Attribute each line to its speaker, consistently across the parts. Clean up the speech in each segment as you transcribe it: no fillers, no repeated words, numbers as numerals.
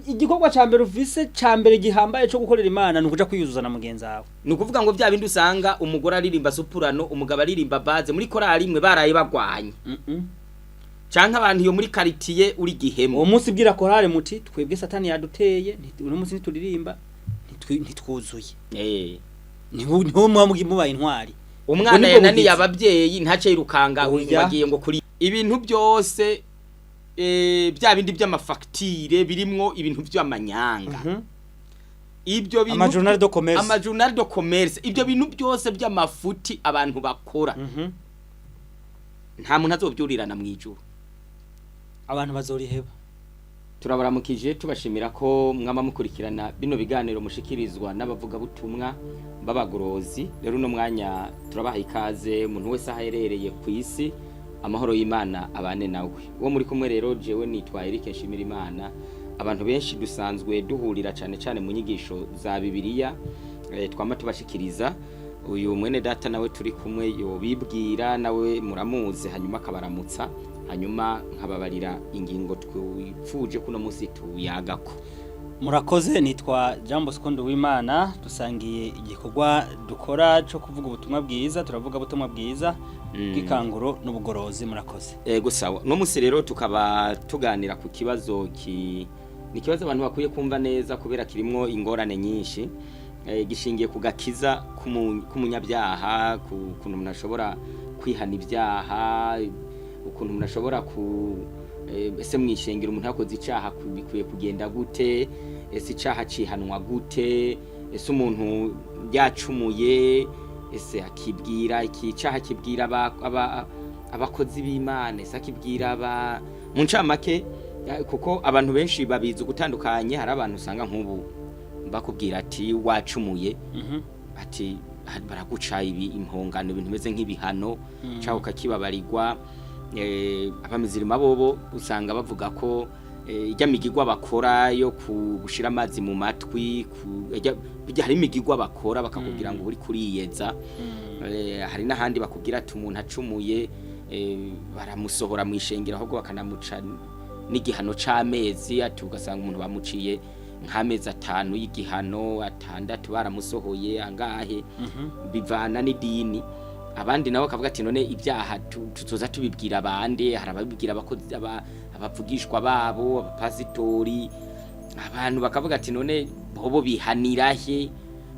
Speaker 1: igikorwa ca mbere ufise ca mbere gihambaye cyo gukorera Imana nukuja kwiyuzuza na mugenzi wawe.
Speaker 2: Nukuvuga ngo bya bindi usanga umugore aririmba soprano, umugabo aririmba baze muri korali imwe baraye bagwanye. Canke abantu yo muri quartier uri gihemu.
Speaker 1: Uwo munsi bwira korale muti twebwe satani yaduteye, uno munsi ntituririmba, ntitwuzuye. Niho mubaye intwari.
Speaker 2: Umwana yananiye abavyeyi ntace yirukanga wagiye ngo kuri ibintu byose bya bindi by'amafacture birimwo ibintu by'amanyanga. Ibyo bintu amajournal de commerce ibyo bintu byose by'amafuti abantu bakora. Nta muntu azobyurirana mwijuru.
Speaker 1: Abantu bazoriheba.
Speaker 2: Turabaramukije tubashimira ko mwama mukurikirana bino biganiro mushikirizwa n'abavuga butumwa babagorozi. Rero no mwanya turabaha ikaze umuntu wese aherereye ku isi. Amahoro y'Imana abane nawe. Uwo muri kumwe rero jewe nitwa Eric Nshimirimana. Abantu benshi dusanzwe duhurira cyane mu nyigisho za Bibiliya twama tubashikiriza. Uyu mwene data nawe turi kumwe yo bibwira nawe muramuze hanyuma akabaramutsa hanyuma nkababarira ingingo twifuje kuno munsi tuyagako.
Speaker 1: Murakoze nitwa Jambo Skondo w'Imana dusangiye igikorwa dukora cyo kuvuga ubutumwa bwiza turavuga ubutumwa bwiza bw'ikanguro n'ubugorozi. Murakoze.
Speaker 2: Sawa no munsi rero tukaba tuganira ku kibazo ni kibazo abantu bakwiye kumva neza kubera kirimo ingorane nyinshi gishingiye ku gakiza k'umunyabyaha kuntu umuntu ashobora kwihana ibyaha ukuntu umuntu ashobora ese mwishengera umuntu yakoze icaha bikwiye kugenda gute ese icaha cihanwa gute ese umuntu yacumuye ese akibwira icaha kibwira abakozi b'Imana ese akibwira mu ncamake kuko abantu benshi babizi gutandukanye. Hari abantu usanga nk'ubu bakubwira ati wacumuye ati baraguca impongano ibintu bimeze nk'ibihano cyangwa ukakibabarirwa. Abamizirima bobo usanga bavuga ko ijya migigwa bakora yo kubushira amazi mu matwi hari imigigwa bakora bakakubwira ngo uri kuriyeza. Hari n'ahandi bakubwira ati umuntu acumuye baramusohora mu ishengero ahubwo bakanamuca n'igihano c'amezi ati ugasanga umuntu bamuciye nk'amezi 5 y'igihano 6 baramusohoye angahe bivana n'idini. Abandi nabo bakavuga ati none ibyaha tuzoza tubibwira abandi. Hari ababibwira abakozi abavugishwa babo Pasitori abantu bakavuga ati none bobo bihanirahe.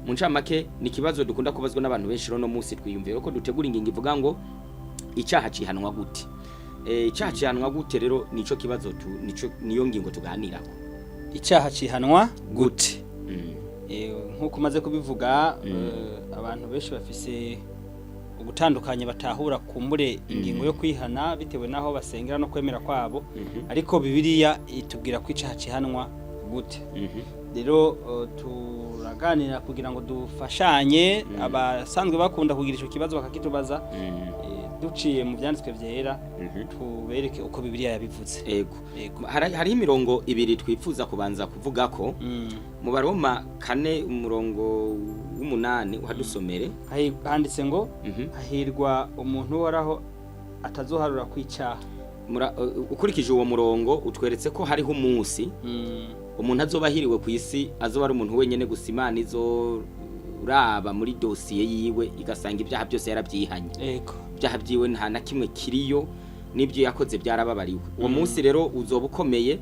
Speaker 2: Mu ncamake ni kibazo dukunda kubazwa n'abantu benshi no munsi twiyumvira ko dutegura ingingo ivuga ngo icaha cihanwa gute. Icaha cihanwa gute rero nico kibazo niyo ngingo tuganirako.
Speaker 1: Icaha cihanwa gute. Nkuko maze kubivuga abantu benshi bafise ugutandukanye batahura kumbure ingingo yo kwihana bitewe naho basengera no kwemera kwabo. Ariko Bibiliya itubwira ko icaha cihanwa gute. Rero turaganira kugira ngo dufashanye abasanzwe bakunda kugira ico kibazo bakakitubaza duciye mu byanditswe byera tubereke uko Bibiliya yabivuze. Hari imirongo ibiri twifuza kubanza kuvuga ko mu Baroma 4 umurongo w'8 uhadusomere handitse ngo hahirwa umuntu waraho atazoharura kwicaha.
Speaker 2: Ukurikije uwo murongo utweretse ko hariho umunsi umuntu azobahiriwe ku isi azoba ari umuntu wenyene gusa Imana izoraba muri dosiye yiwe igasanga ibyaha byose yarabyihanye. Ibyaha byiwe nta na kimwe kiriyo n'ibyo yakoze byarababariwe. Uwo munsi rero uzoba ukomeye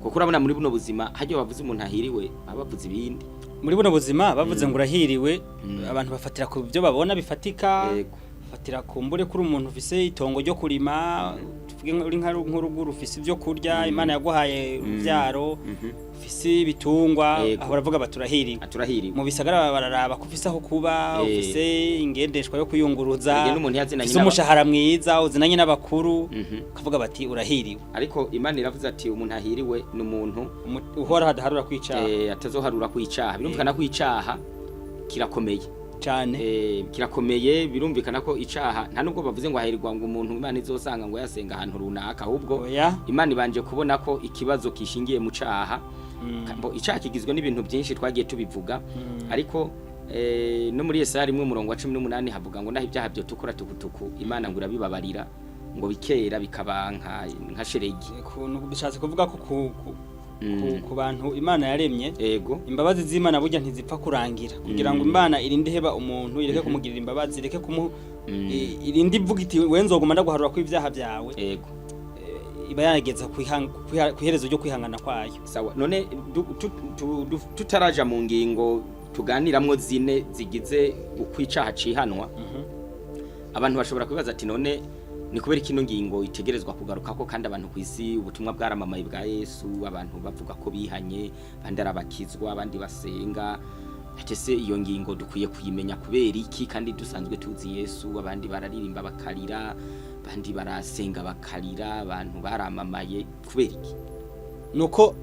Speaker 2: kuko urabona muri buno buzima hajye bavuze umuntu ahiriwe abavuze ibindi. Muri
Speaker 1: buno buzima bavuze ngo urahiriwe abantu bafatira ku byo babona bifatika. Bafatira kumbure kuri umuntu ufise itongo ryo kurima tuvuge uri nk'urugo rufise ibyo kurya Imana yaguhaye ubyaro ufise bitungwa aho baravuga baturahiriwe. Mu bisagara bararaba kufisa aho kuba ufise ingendeshwa yo kuyunguruza ufise umushahara mwiza uzinanye n'abakuru kavuga bati urahiriwe.
Speaker 2: Ariko Imana iravuze ati umuntu ahiriwe n'umuntu
Speaker 1: uhora hadaharura kwicaha
Speaker 2: atazoharura kwicaha. Birumvikana ko icaha kirakomeye
Speaker 1: cyane
Speaker 2: kirakomeye. Birumvikana ko icaha nta nubwo bavuze ngo ahirwa ngo umuntu Imana izosanga ngo yasenga ahantu runaka ahubwo Imana ibanje kubona ko ikibazo kishingiye mu caha. Icaha kigizwe n'ibintu byinshi twagiye tubivuga ariko no muri Yesaya 1:18 havuga ngo naho ibyaha byo tukora tukutuku Imana ngo irabibabarira ngo bikera bikabanka nka sheregi.
Speaker 1: Bishatse kuvuga ko ku bantu Imana yaremye
Speaker 2: Ego.
Speaker 1: imbabazi z'Imana burya ntizipfa kurangira kugira ngo Imana irinde heba umuntu ireke kumugirira imbabazi ireke irinde ivuga iti wenzoguma ndaguharura ku ivyaha byawe.
Speaker 2: Ego.
Speaker 1: Iba yarageza kwiherezo ryo kwihangana kwayo.
Speaker 2: Sawa none tutaraja mu ngingo tuganiramwo zine zigize ukwicaha cihanwa. Abantu bashobora kwibaza ati none ni kubera kino ngingo itegerezwa kugaruka ko kandi abantu kwisi ubutumwa bwaramamaye bwa Yesu abantu bavuga ko bihanye bandi arabakizwa abandi basenga atese iyo ngingo dukwiye kuyimenya kubera iki kandi dusanzwe tuzi Yesu abandi bararirimba bakarira bandi barasenga bakarira abantu baramamaye kubera iki
Speaker 1: nuko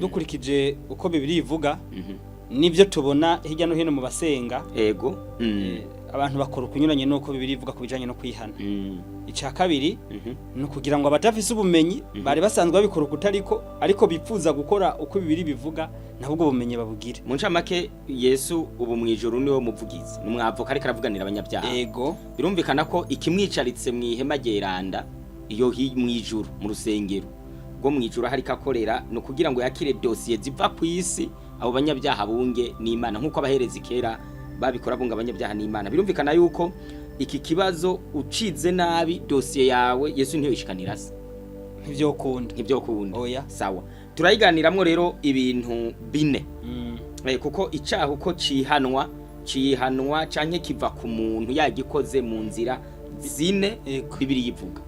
Speaker 1: dukurikije uko Bibiri ivuga nivyo tubona hirya no hino mu basenga.
Speaker 2: Ego.
Speaker 1: Abantu bakora ukunyuranye nuko Bibiri ivuga kubijanye no kwihana. Ica kabiri no kugira ngo abatafise ubumenyi bari basanzwe babikora kutariko ariko bipfuza gukora uko Bibiri bivuga nabwo ubumenyi babugire.
Speaker 2: Mu ncamake Yesu ubu mwijuru niwe muvugizi numwavoka ariko aravuganira abanyabyaha.
Speaker 1: Ego.
Speaker 2: Birumvikana ko ikimwicaritse mwihema geranda iyo mwijuru mu rusengero go mwijuru hari kakorera no kugira ngo yakire dossier ziva kwisi abo banyabyaha bunge n'Imana nkuko abaherezi kera babikora bunga abanyabyaha n'Imana. Birumvikana yuko iki kibazo ucize nabi dossier yawe Yesu ntiyo ishikanirase ivyo kunda
Speaker 1: oya
Speaker 2: sawa turayiganiramwo rero ibintu bine kuko icaha uko cihanwa canke kiva ku muntu yagikoze mu nzira zine Bibiri yivuga.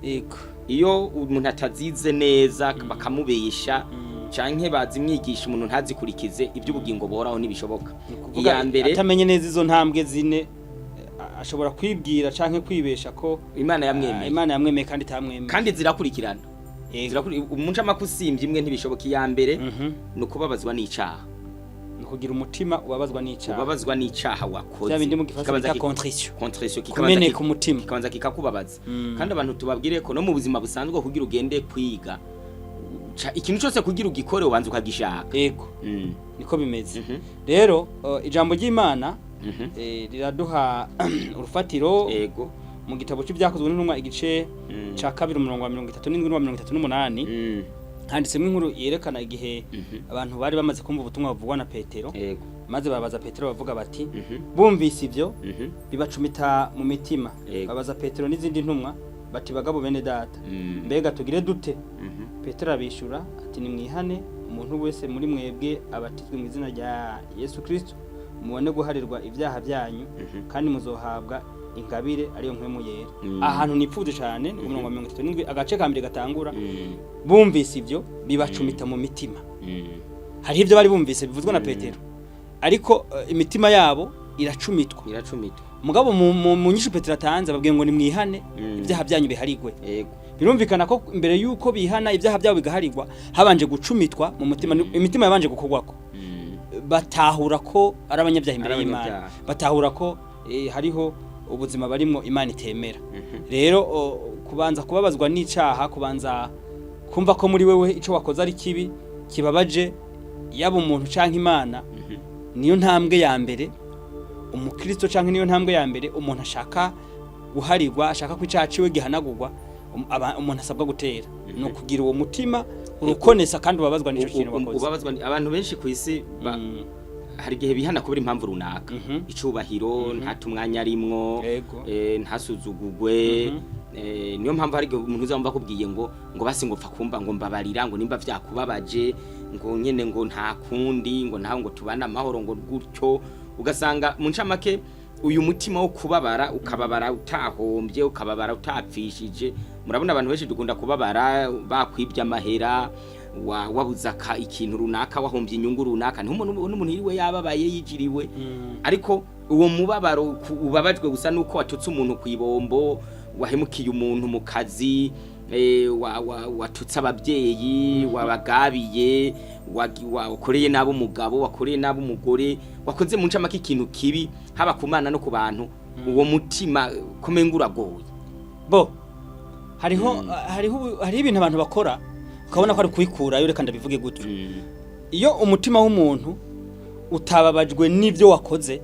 Speaker 2: Iyo umuntu atazize neza bakamubesha canke bazimwigisha umuntu ntazikurikize iby'ubugingo boraho nibishoboka.
Speaker 1: Iya mbere atamenye neza izo ntambwe zine ashobora kwibwira canke kwibesha ko
Speaker 2: Imana
Speaker 1: yamwemeye kandi tamwemeye
Speaker 2: kandi zirakurikirana. Umunca makusimvye imwe ntibishoboka. Iya mbere nuko babazwa n'icaha
Speaker 1: kugira umutima ubabazwa
Speaker 2: n'icaha wakoze
Speaker 1: cyabindi mu gifaransa contrition
Speaker 2: kikabanza ku mutima kikabanza kikakubabaza. Kandi abantu tubabwire ko no mu buzima busanzwe kugira ugende kwiga ikintu cyose kugira ugikore ubanza ukagishaka.
Speaker 1: Ego. Niko bimeze. Rero ijambo ry'Imana riraduha urufatiro.
Speaker 2: Ego.
Speaker 1: Mu gitabo cy'ibyakozwe n'intumwa igice ca 2:37-38 handitsemo inkuru yerekana igihe abantu bari bamaze kumva ubutumwa buvugwa na Petero.
Speaker 2: Ego.
Speaker 1: Maze babaza Petero bavuga bati bumvise ivyo bibacumita mu mitima. Babaza Petero n'izindi ntumwa bati bagabo bene data mbega tugire dute? Petero abishura ati nimwihane umuntu wese muri mwebwe abatizwe mu izina rya Yesu Kristo mubone guharirwa ibyaha byanyu kandi muzohabwa ingabire ariyo mpwemu yera. Ahantu nipfuze cyane ni 37 agace kambere gatangura bumvise ivyo bibacumita mu mitima. Hari ivyo bari bumvise bivuzwa na Petero ariko imitima yabo iracumitwa. Mugabo mu nyishu Petero atanze babwiye ngo nimwihane ibyaha byanyu biharigwe.
Speaker 2: Yego.
Speaker 1: Birumvikana ko mbere yuko bihana ibyaha byabo bigaharirwa habanje gucumitwa mu mutima. Imitima yabanje gukorwako batahura ko ari abanyabyaha imbere y'Imana, batahura ko hariho ubuzima barimo Imana itemera. Rero kubanza kubabazwa n'icaha, kubanza kumva ko muri wewe ico wakoze ari kibi kibabaje yaba umuntu canke Imana, niyo ntambwe ya mbere umukristo canke niyo ntambwe ya mbere umuntu ashaka guharirwa, ashaka ko icaha ciwe gihanagurwa umuntu asabwa gutera. No kugira uwo mutima urukonesa kandi ubabazwa n'ico kintu wakoze.
Speaker 2: Ubabazwa abantu benshi ku isi hari gihe bihana kubera impamvu runaka. Icubahiro nta tumwanya arimwo, ntasuzugugwe. Niyo mpamvu hari umuntu uzamva kubwiye ngo basi ngo pfa kumva ngo mbabarira ngo nimba vyakubabaje ngo nyene ngo nta kundi ngo ntaho ngo tubana amahoro ngo gutyo. Ugasanga mu ncamake uyu mutima wo kubabara ukababara utahombye ukababara utapfishije. Murabona abantu benshi dukunda kubabara bakwibya amahera wabuzaka ikintu runaka wahombye inyungu runaka n'umuntu iriwe yababaye yijiriwe. Ariko uwo mubabaro ubabajwe gusa nuko watutse umuntu kwibombo, wahemukiye umuntu mu kazi, watutse ababyeyi, wabagabiye, wakoreye nabo umugabo, wakoreye nabo umugore, wakoze mu ncamake ikintu kibi haba kumana no ku bantu. Uwo mutima komenga uragoye.
Speaker 1: Hariho ibintu abantu bakora ukabona ko ari kwikura yo reka ndabivuge gutyo. Iyo umutima w'umuntu utababajwe n'ibyo wakoze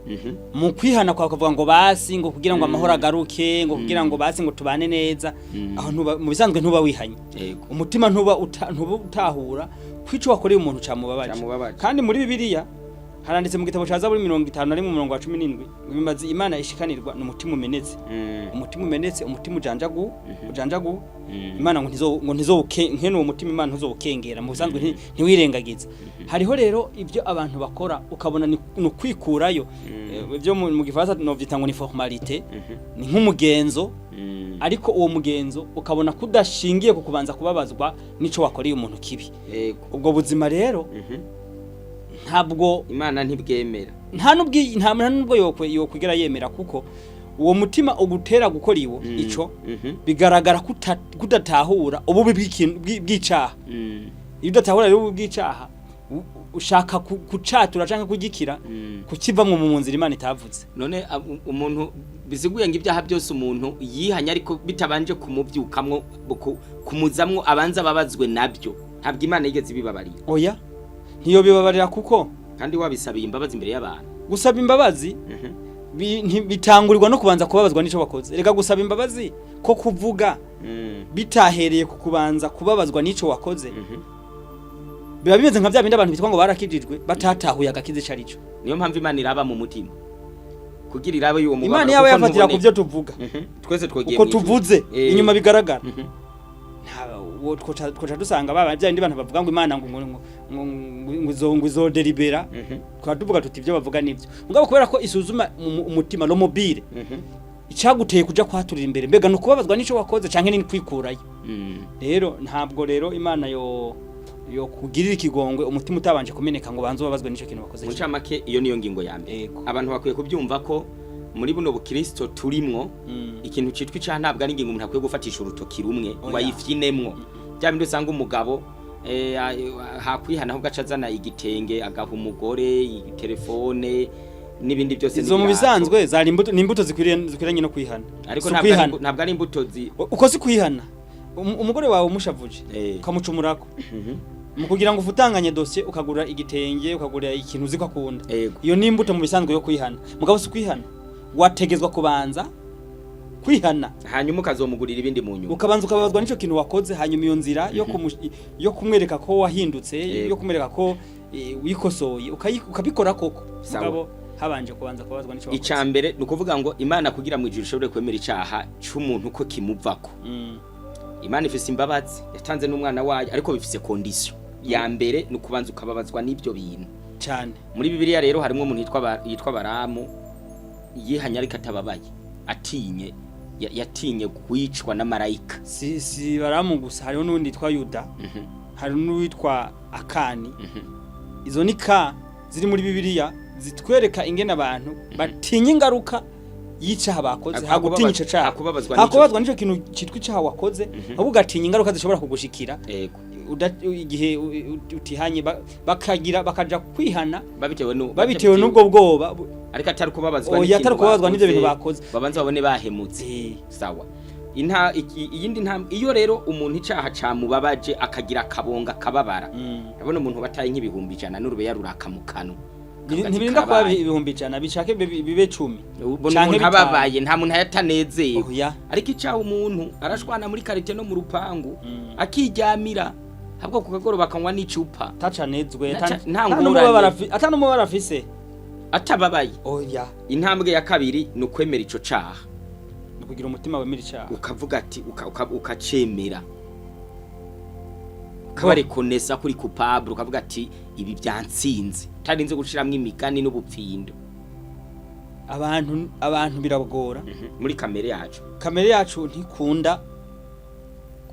Speaker 1: mu kwihana kwa kuvuga ngo basi ngo kugira ngo amahoro agaruke ngo kugira ngo basi ngo tubane neza aho mu bisanzwe ntuba wihanye umutima ntuba utahura kwico wakoreye umuntu camubabaje kandi muri Bibiliya haranditse mu gitabo ca Zaburi 51:17 bimaze Imana ishikanirwa n'umutima umenetse umutima umenetse umutima ujanjagu Imana ngo nkene uwo mutima Imana ntuzowukengera mu bisanzwe ntiwirengagiza hariho rero ibyo abantu bakora ukabona no kwikurayo ibyo mu gifaransa no vyita ngo ni formalite ni nk'umugenzo ariko uwo mugenzo ukabona kudashingiye ku kubanza kubabazwa nico wakoreye umuntu kibi ubwo buzima rero ntabwo
Speaker 2: Imana ntibwemera
Speaker 1: nta nubwo yokwigera yemera kuko uwo mutima ugutera gukora ico bigaragara kudatahura ububi bw'icaha iyo udatahura rero ububi bw'icaha ushaka kucatura canke kugikira kukivamwe mu nzira Imana itavuze
Speaker 2: none umuntu biziguye ngo ibyaha byose umuntu yihanya ariko bitabanje kumuvyukamwo kumuzamwo abanza babazwe nabyo ntabwo Imana yigeze bibabarira
Speaker 1: oya ntiyo bibabarira kuko
Speaker 2: kandi wabisabiye imbabazi imbere y'abantu
Speaker 1: gusaba imbabazi bitangurirwa no kubanza kubabazwa nico bakoze rega gusaba imbabazi ko kuvuga bitahereye ku kubanza kubabazwa nico wakoze biba bimeze nka bya bindi abantu bitwa ngo barakijijwe batatahuye agakize carico
Speaker 2: niyo mpamvu Imana iraba mu mutima kugira irabe yuwo mugabo
Speaker 1: Imana yawe yafatira ku byo tuvuga
Speaker 2: twese twogiye
Speaker 1: uko tuvuze inyuma bigaragara twoca dusanga baba bya bindi bantu bavuga ngo Imana ngo izodelibera twatuvuga tuti ibyo bavuga nibyo mugabo kubera ko isuzuma umutima no mobile icaguteye kuja kwaturira imbere mbega no kubabazwa nico wakoze canke ni kwikurayo rero ntabwo rero Imana yo kugirira ikigongwe umutima utabanje kumeneka ngo banze babazwe nico kintu bakoze
Speaker 2: muca make iyo niyo ngingo ya mbere abantu bakwiye kubyumva ko muri buno bukristo turimwo ikintu citwa icaha ntabwo ari ingingo umuntu akwiye gufatisha urutoki rumwe ngo ayifyinemwo bya bindi usanga umugabo hakwihana ahubwo acazana igitenge agaha umugore telefone n'ibindi byose
Speaker 1: izo mu bisanzwe zari imbuto zikwiranye no kwihana
Speaker 2: ariko ntabwo ari imbuto
Speaker 1: uko si kwihana umugore wawe umushavuje ukamucumurako mu kugira ngo ufutanganye dossier ukagura igitenge ukagura ikintu uziko akunda iyo ni imbuto mu bisanzwe yo kwihana mugabo si kwihana wategezwa kubanza kwihana
Speaker 2: hanyuma ukazomugurira ibindi mu nyuma
Speaker 1: ukabanza ukabazwa nico kintu wakoze hanyuma iyo nzira yo kumwereka ko wahindutse yo kumwereka ko wikosoye ukabikora koko mugabo habanje kubanza kubazwa nico wakoze
Speaker 2: icambere nukuvuga ngo Imana kugira mu ijuru ishobore kwemera icaha c'umuntu ko kimuvako Imana ifise imbabazi yatanze n'umwana wayo ariko bifise condition ya mbere nukubanza ukababazwa n'ibyo bintu
Speaker 1: cyane
Speaker 2: muri Bibiliya rero harimo umuntu yitwa Baramu yihanya ariko atababaye atinye yatinye kwicwa na marayika
Speaker 1: si Baramu gusa hariho n'undi yitwa Yuda hari n'uwitwa Akani izo ni ka ziri muri Bibiliya zitwereka ingene abantu batinya ingaruka yicaha bakoze hagutinya ico caha hakubazwa nico kintu citwa icaha wakoze ahubwo gatinya ingaruka zishobora kugushikira igihe utihanye bakaja kwihana babitewe n'ubwo bwoba
Speaker 2: ariko atari kubabazwa
Speaker 1: n'ibyo bintu bakoze
Speaker 2: babanza babone bahemutse sawa iyindi iyo rero umuntu icaha camubabaje akagira akabonga kababara abona umuntu bataye nk'ibihumbi 100 n'urube yaruraka mu kano
Speaker 1: ntibirinda kwa ibihumbi 100 bishake bibe 10
Speaker 2: canke hababaye nta muntu yatanezeye ariko icaha umuntu arashwana muri karite no mu rupangu akiryamira habwo kukagoro bakanywa n'icupa
Speaker 1: tacanezwe
Speaker 2: nta
Speaker 1: n'umubara afise
Speaker 2: atababaye
Speaker 1: oya
Speaker 2: intambwe ya kabiri nukwemera ico caha
Speaker 1: kugira umutima wemera icaha
Speaker 2: ukavuga ati ukacemera kabarekonesa kuri coupable ukavuga ati ibi byansinze tarinze gushiramwe imigani n'ubupfindo
Speaker 1: abantu birabagora
Speaker 2: muri kamere yacu
Speaker 1: ntikunda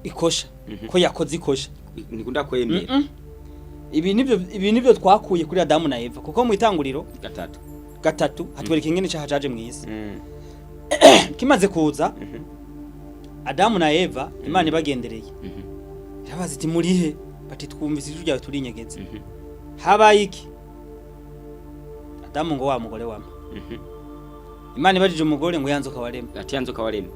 Speaker 1: ikosha ko yakoze ikosha
Speaker 2: ntikunda kwemera
Speaker 1: ibi nibyo twakuye kuri Adamu na Eva kuko mu itanguriro gatatu hatwereka ingene cyaha caje mu isi kimaze kuza Adamu na Eva Imana ibagendereye yabaza iti murihe bati twumvise ijuru ryawe turinyegeze habaye iki Adamu ngo wa mugore wama Imana ibajije umugore ngo yanzoka warema
Speaker 2: ati yanzoka warema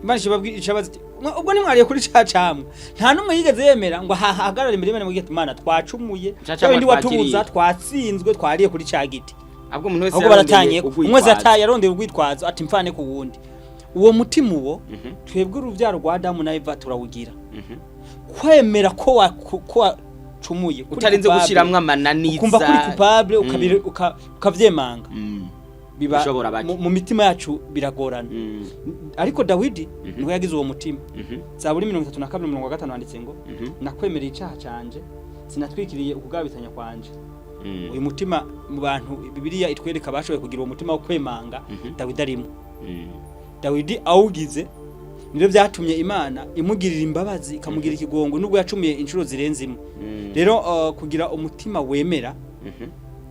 Speaker 1: Imana ishabaza ubwo nimwariye kuri cacamwe nta numwe yigeze yemera ngo hahagarare imbere y'Imana mugiye Imana twacumuye kandi watubuza twatsinzwe twariye kuri cagiti
Speaker 2: ahubwo umuntu wese
Speaker 1: yaratanye umwe zataye yarondera urwitwazo ati mfane ku wundi uwo mutima uwo twebwe uruvyaro rwa Adamu na Eva turawugira kwemera ko wacumuye
Speaker 2: utarinze gushiramwe amananiza
Speaker 1: ukumva kuri coupable ukavyemanga biba mu mitima yacu biragorana ariko Dawidi niho yagize uwo mutima Zaburi 32:5 handitse ngo nakwemereye icaha canje sinatwikiriye ukugabitanya kwanje uyu mutima mu bantu Bibiliya itwereka bashoboye kugira uwo mutima wo kwemanga Dawidi arimo Dawidi awugize nibyo byatumye Imana imugirira imbabazi ikamugira ikigongo nubwo yacumiye inshuro zirenze imwe rero kugira umutima wemera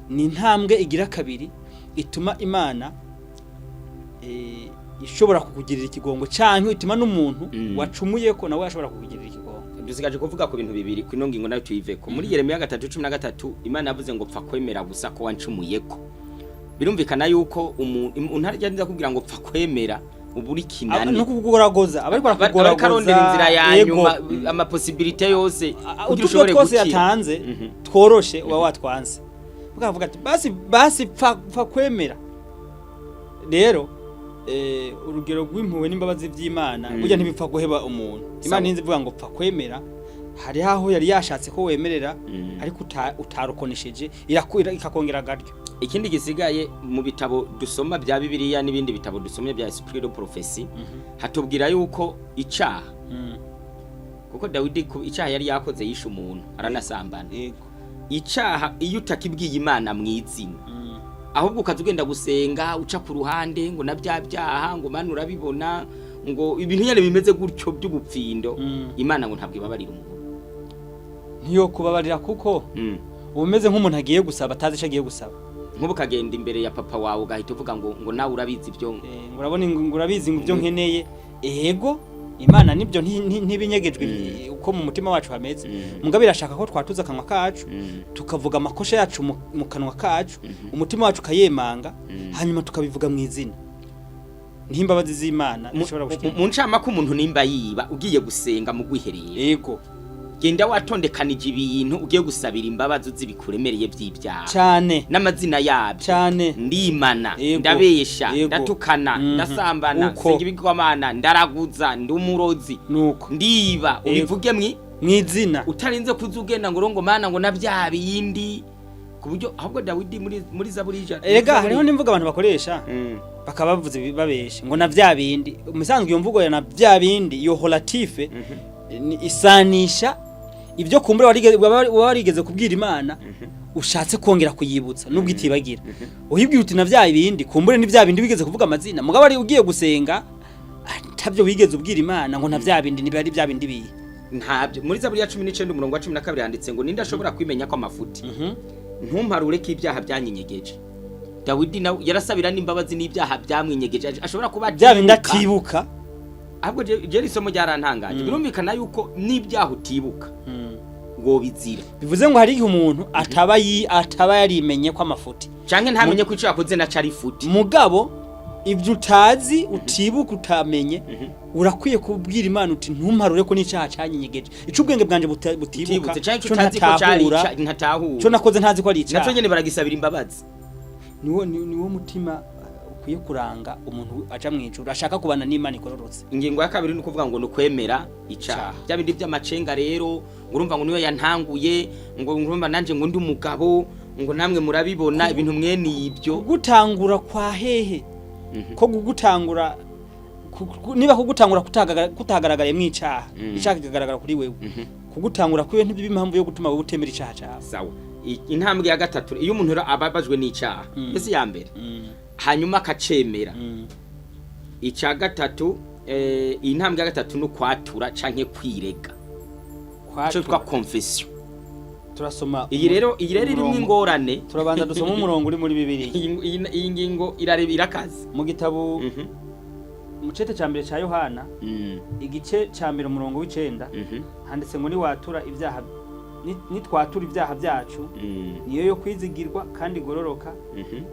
Speaker 1: ni intambwe igira kabiri ituma Imana ishobora kukugirira ikigongo cyangwa ituma n'umuntu wacumuye ko nawe ashobora kukugirira ikigongo.
Speaker 2: Dusigaje kuvuga ku bintu bibiri ku ngingo nayo tuyiveko muri Yeremiya 3:13 Imana yavuze ngo pfa kwemera gusa ko wancumuye ko birumvikana yuko umuntu aragenda kugira ngo pfa kwemera uburi kinani
Speaker 1: no kugoragoza abari
Speaker 2: barakugoragoza inzira yanyu ama possibility yose
Speaker 1: kugira ushobore gukira yatanze tworoshe uba watwanze ukavuga ati basi pfa kwemera rero urugero rw'impuwe n'imbabazi by'Imana burya ntibipfa guheba umuntu Imana ninzi vuga ngo pfa kwemera hari aho yari yashatse ko wemerera ariko utarukonesheje ikakongera garyo.
Speaker 2: Ikindi gisigaye mu bitabo dusoma bya Bibiliya n'ibindi bitabo dusomye bya Esprit de Prophecy hatubwira yuko icaha kuko Dawidi ku icaha yari yakoze yishe umuntu aranasambana icaha iyo utakibwiye Imana mwizina ahubwo ukazugenda gusenga uca ku ruhande ngo nabyabyaha ngo Mana urabibona ngo ibintu nyane bimeze gutyo by'ubupfindo Imana ngo ntabwo ibabarira umuntu
Speaker 1: niyo kubabarira kuko umeze nk'umuntu agiye gusaba atazi ico agiye gusaba
Speaker 2: nkubu kagenda imbere ya papa wawe ugahita uvuga ngo nawe urabizi ibyo
Speaker 1: urabona ngo urabizi ngo ibyo nkeneye ego Imana nibyo ntibinyegejwe uko mu mutima wacu hameze mugabe irashaka ko twatuza kanwa kacu tukavuga amakosha yacu mu kanwa kacu umutima wacu kayemanga hanyuma tukabivuga mu izina n'imbabazi z'Imana ishobora gushika
Speaker 2: mu ncama ko umuntu nimba yiba ugiye gusenga mu gwihereye
Speaker 1: yego
Speaker 2: genda watondekanije ibintu ugiye gusabira imbabazi uzibikuremereye by'ibyaha
Speaker 1: cyane
Speaker 2: n'amazina yabyo
Speaker 1: cyane
Speaker 2: ndimana ndabesha ndatukana ndasambana singa ibigwamana ndaraguza ndumurozi
Speaker 1: nuko
Speaker 2: ndiba ubivuge
Speaker 1: mwizina
Speaker 2: utarinze kuzugenda ngo rongo mana ngo nabyaha bindi kuburyo ahubwo Dawidi muri Zaburi
Speaker 1: ega hariho nimvuga abantu bakoresha bakabavuze babesha ngo navya bindi umusanzwe iyo mvugo ya navya bindi iyo holatife isanisha ibyo kumbure warigeze kubwira Imana ushatse kongera kuyibutsa nubwo itibagira uhibwira uti navya ibindi kumbure ni vya bindi wigeze kuvuga amazina mugabo ari ugiye gusenga tabyo wigeze ubwira Imana ngo navya bindi ni bari vya bindi biye
Speaker 2: ntabyo muri Zaburi ya 19:12 handitse ngo ninde ashobora kwimenya ko amafuti ntumparure ko ibyaha byanyenyegeje Dawidi nawe yarasabira n'imbabazi n'ibyaha byamwinyegeje ashobora kuba
Speaker 1: bya bindi atibuka
Speaker 2: ahubwo je risomo ryarantangaje birumvikana yuko n'ibyaha utibuka ngo bizira
Speaker 1: bivuze ngo hari umuntu ataba yarimenye ko amafuti
Speaker 2: canke ntamenye ko ico yakoze na cari futi
Speaker 1: mugabo ibyo utazi utibuka utamenye urakwiye kubwira Imana uti ntumparure ko n'icaha canyenyegeje ico ubwenge bwanje butibuka
Speaker 2: cyo utazi ko cari ntatahura
Speaker 1: cyo nakoze ntazi ko ari icaha
Speaker 2: naco nyene baragisabira imbabazi
Speaker 1: niwo mutima ukwiye kuranga umuntu aca mwijuru ashaka kubana n'Imana ikororotse.
Speaker 2: Ingingo ya kabiri ni kuvuga ngo nukwemera icaha bya bindi by'amacenga rero urumva ngo niwe yantanguye ngo urumva nanje ngo ndi umugabo ngo namwe murabibona ibintu mwene ibyo
Speaker 1: gutangura kwa hehe ko gutangura niba kugutangura kutagaragaye mwicaha icaha kigaragara kuri wewe kugutangura kwiwe ntib'impamvu yo gutuma wowe utemera icaha cawe.
Speaker 2: Sawa intambwe ya gatatu iyo umuntu ababajwe n'icaha ese ya mbere hanyuma akacemera icya gatatu intambwe ya gatatu no kwatura canke kwirega cyo twa confession
Speaker 1: turasoma
Speaker 2: iyi rero irimo ingorane
Speaker 1: turabanza dusoma umurongo uri muri Bibiliya
Speaker 2: iyi ngingo irakaze
Speaker 1: mu gitabo mu cete ca mbere ca Yohana igice ca mbere umurongo w'9 handitse ngo ni watura ibyaha nitwatura ibyaha byacu niyo yo kwizigirwa kandi gororoka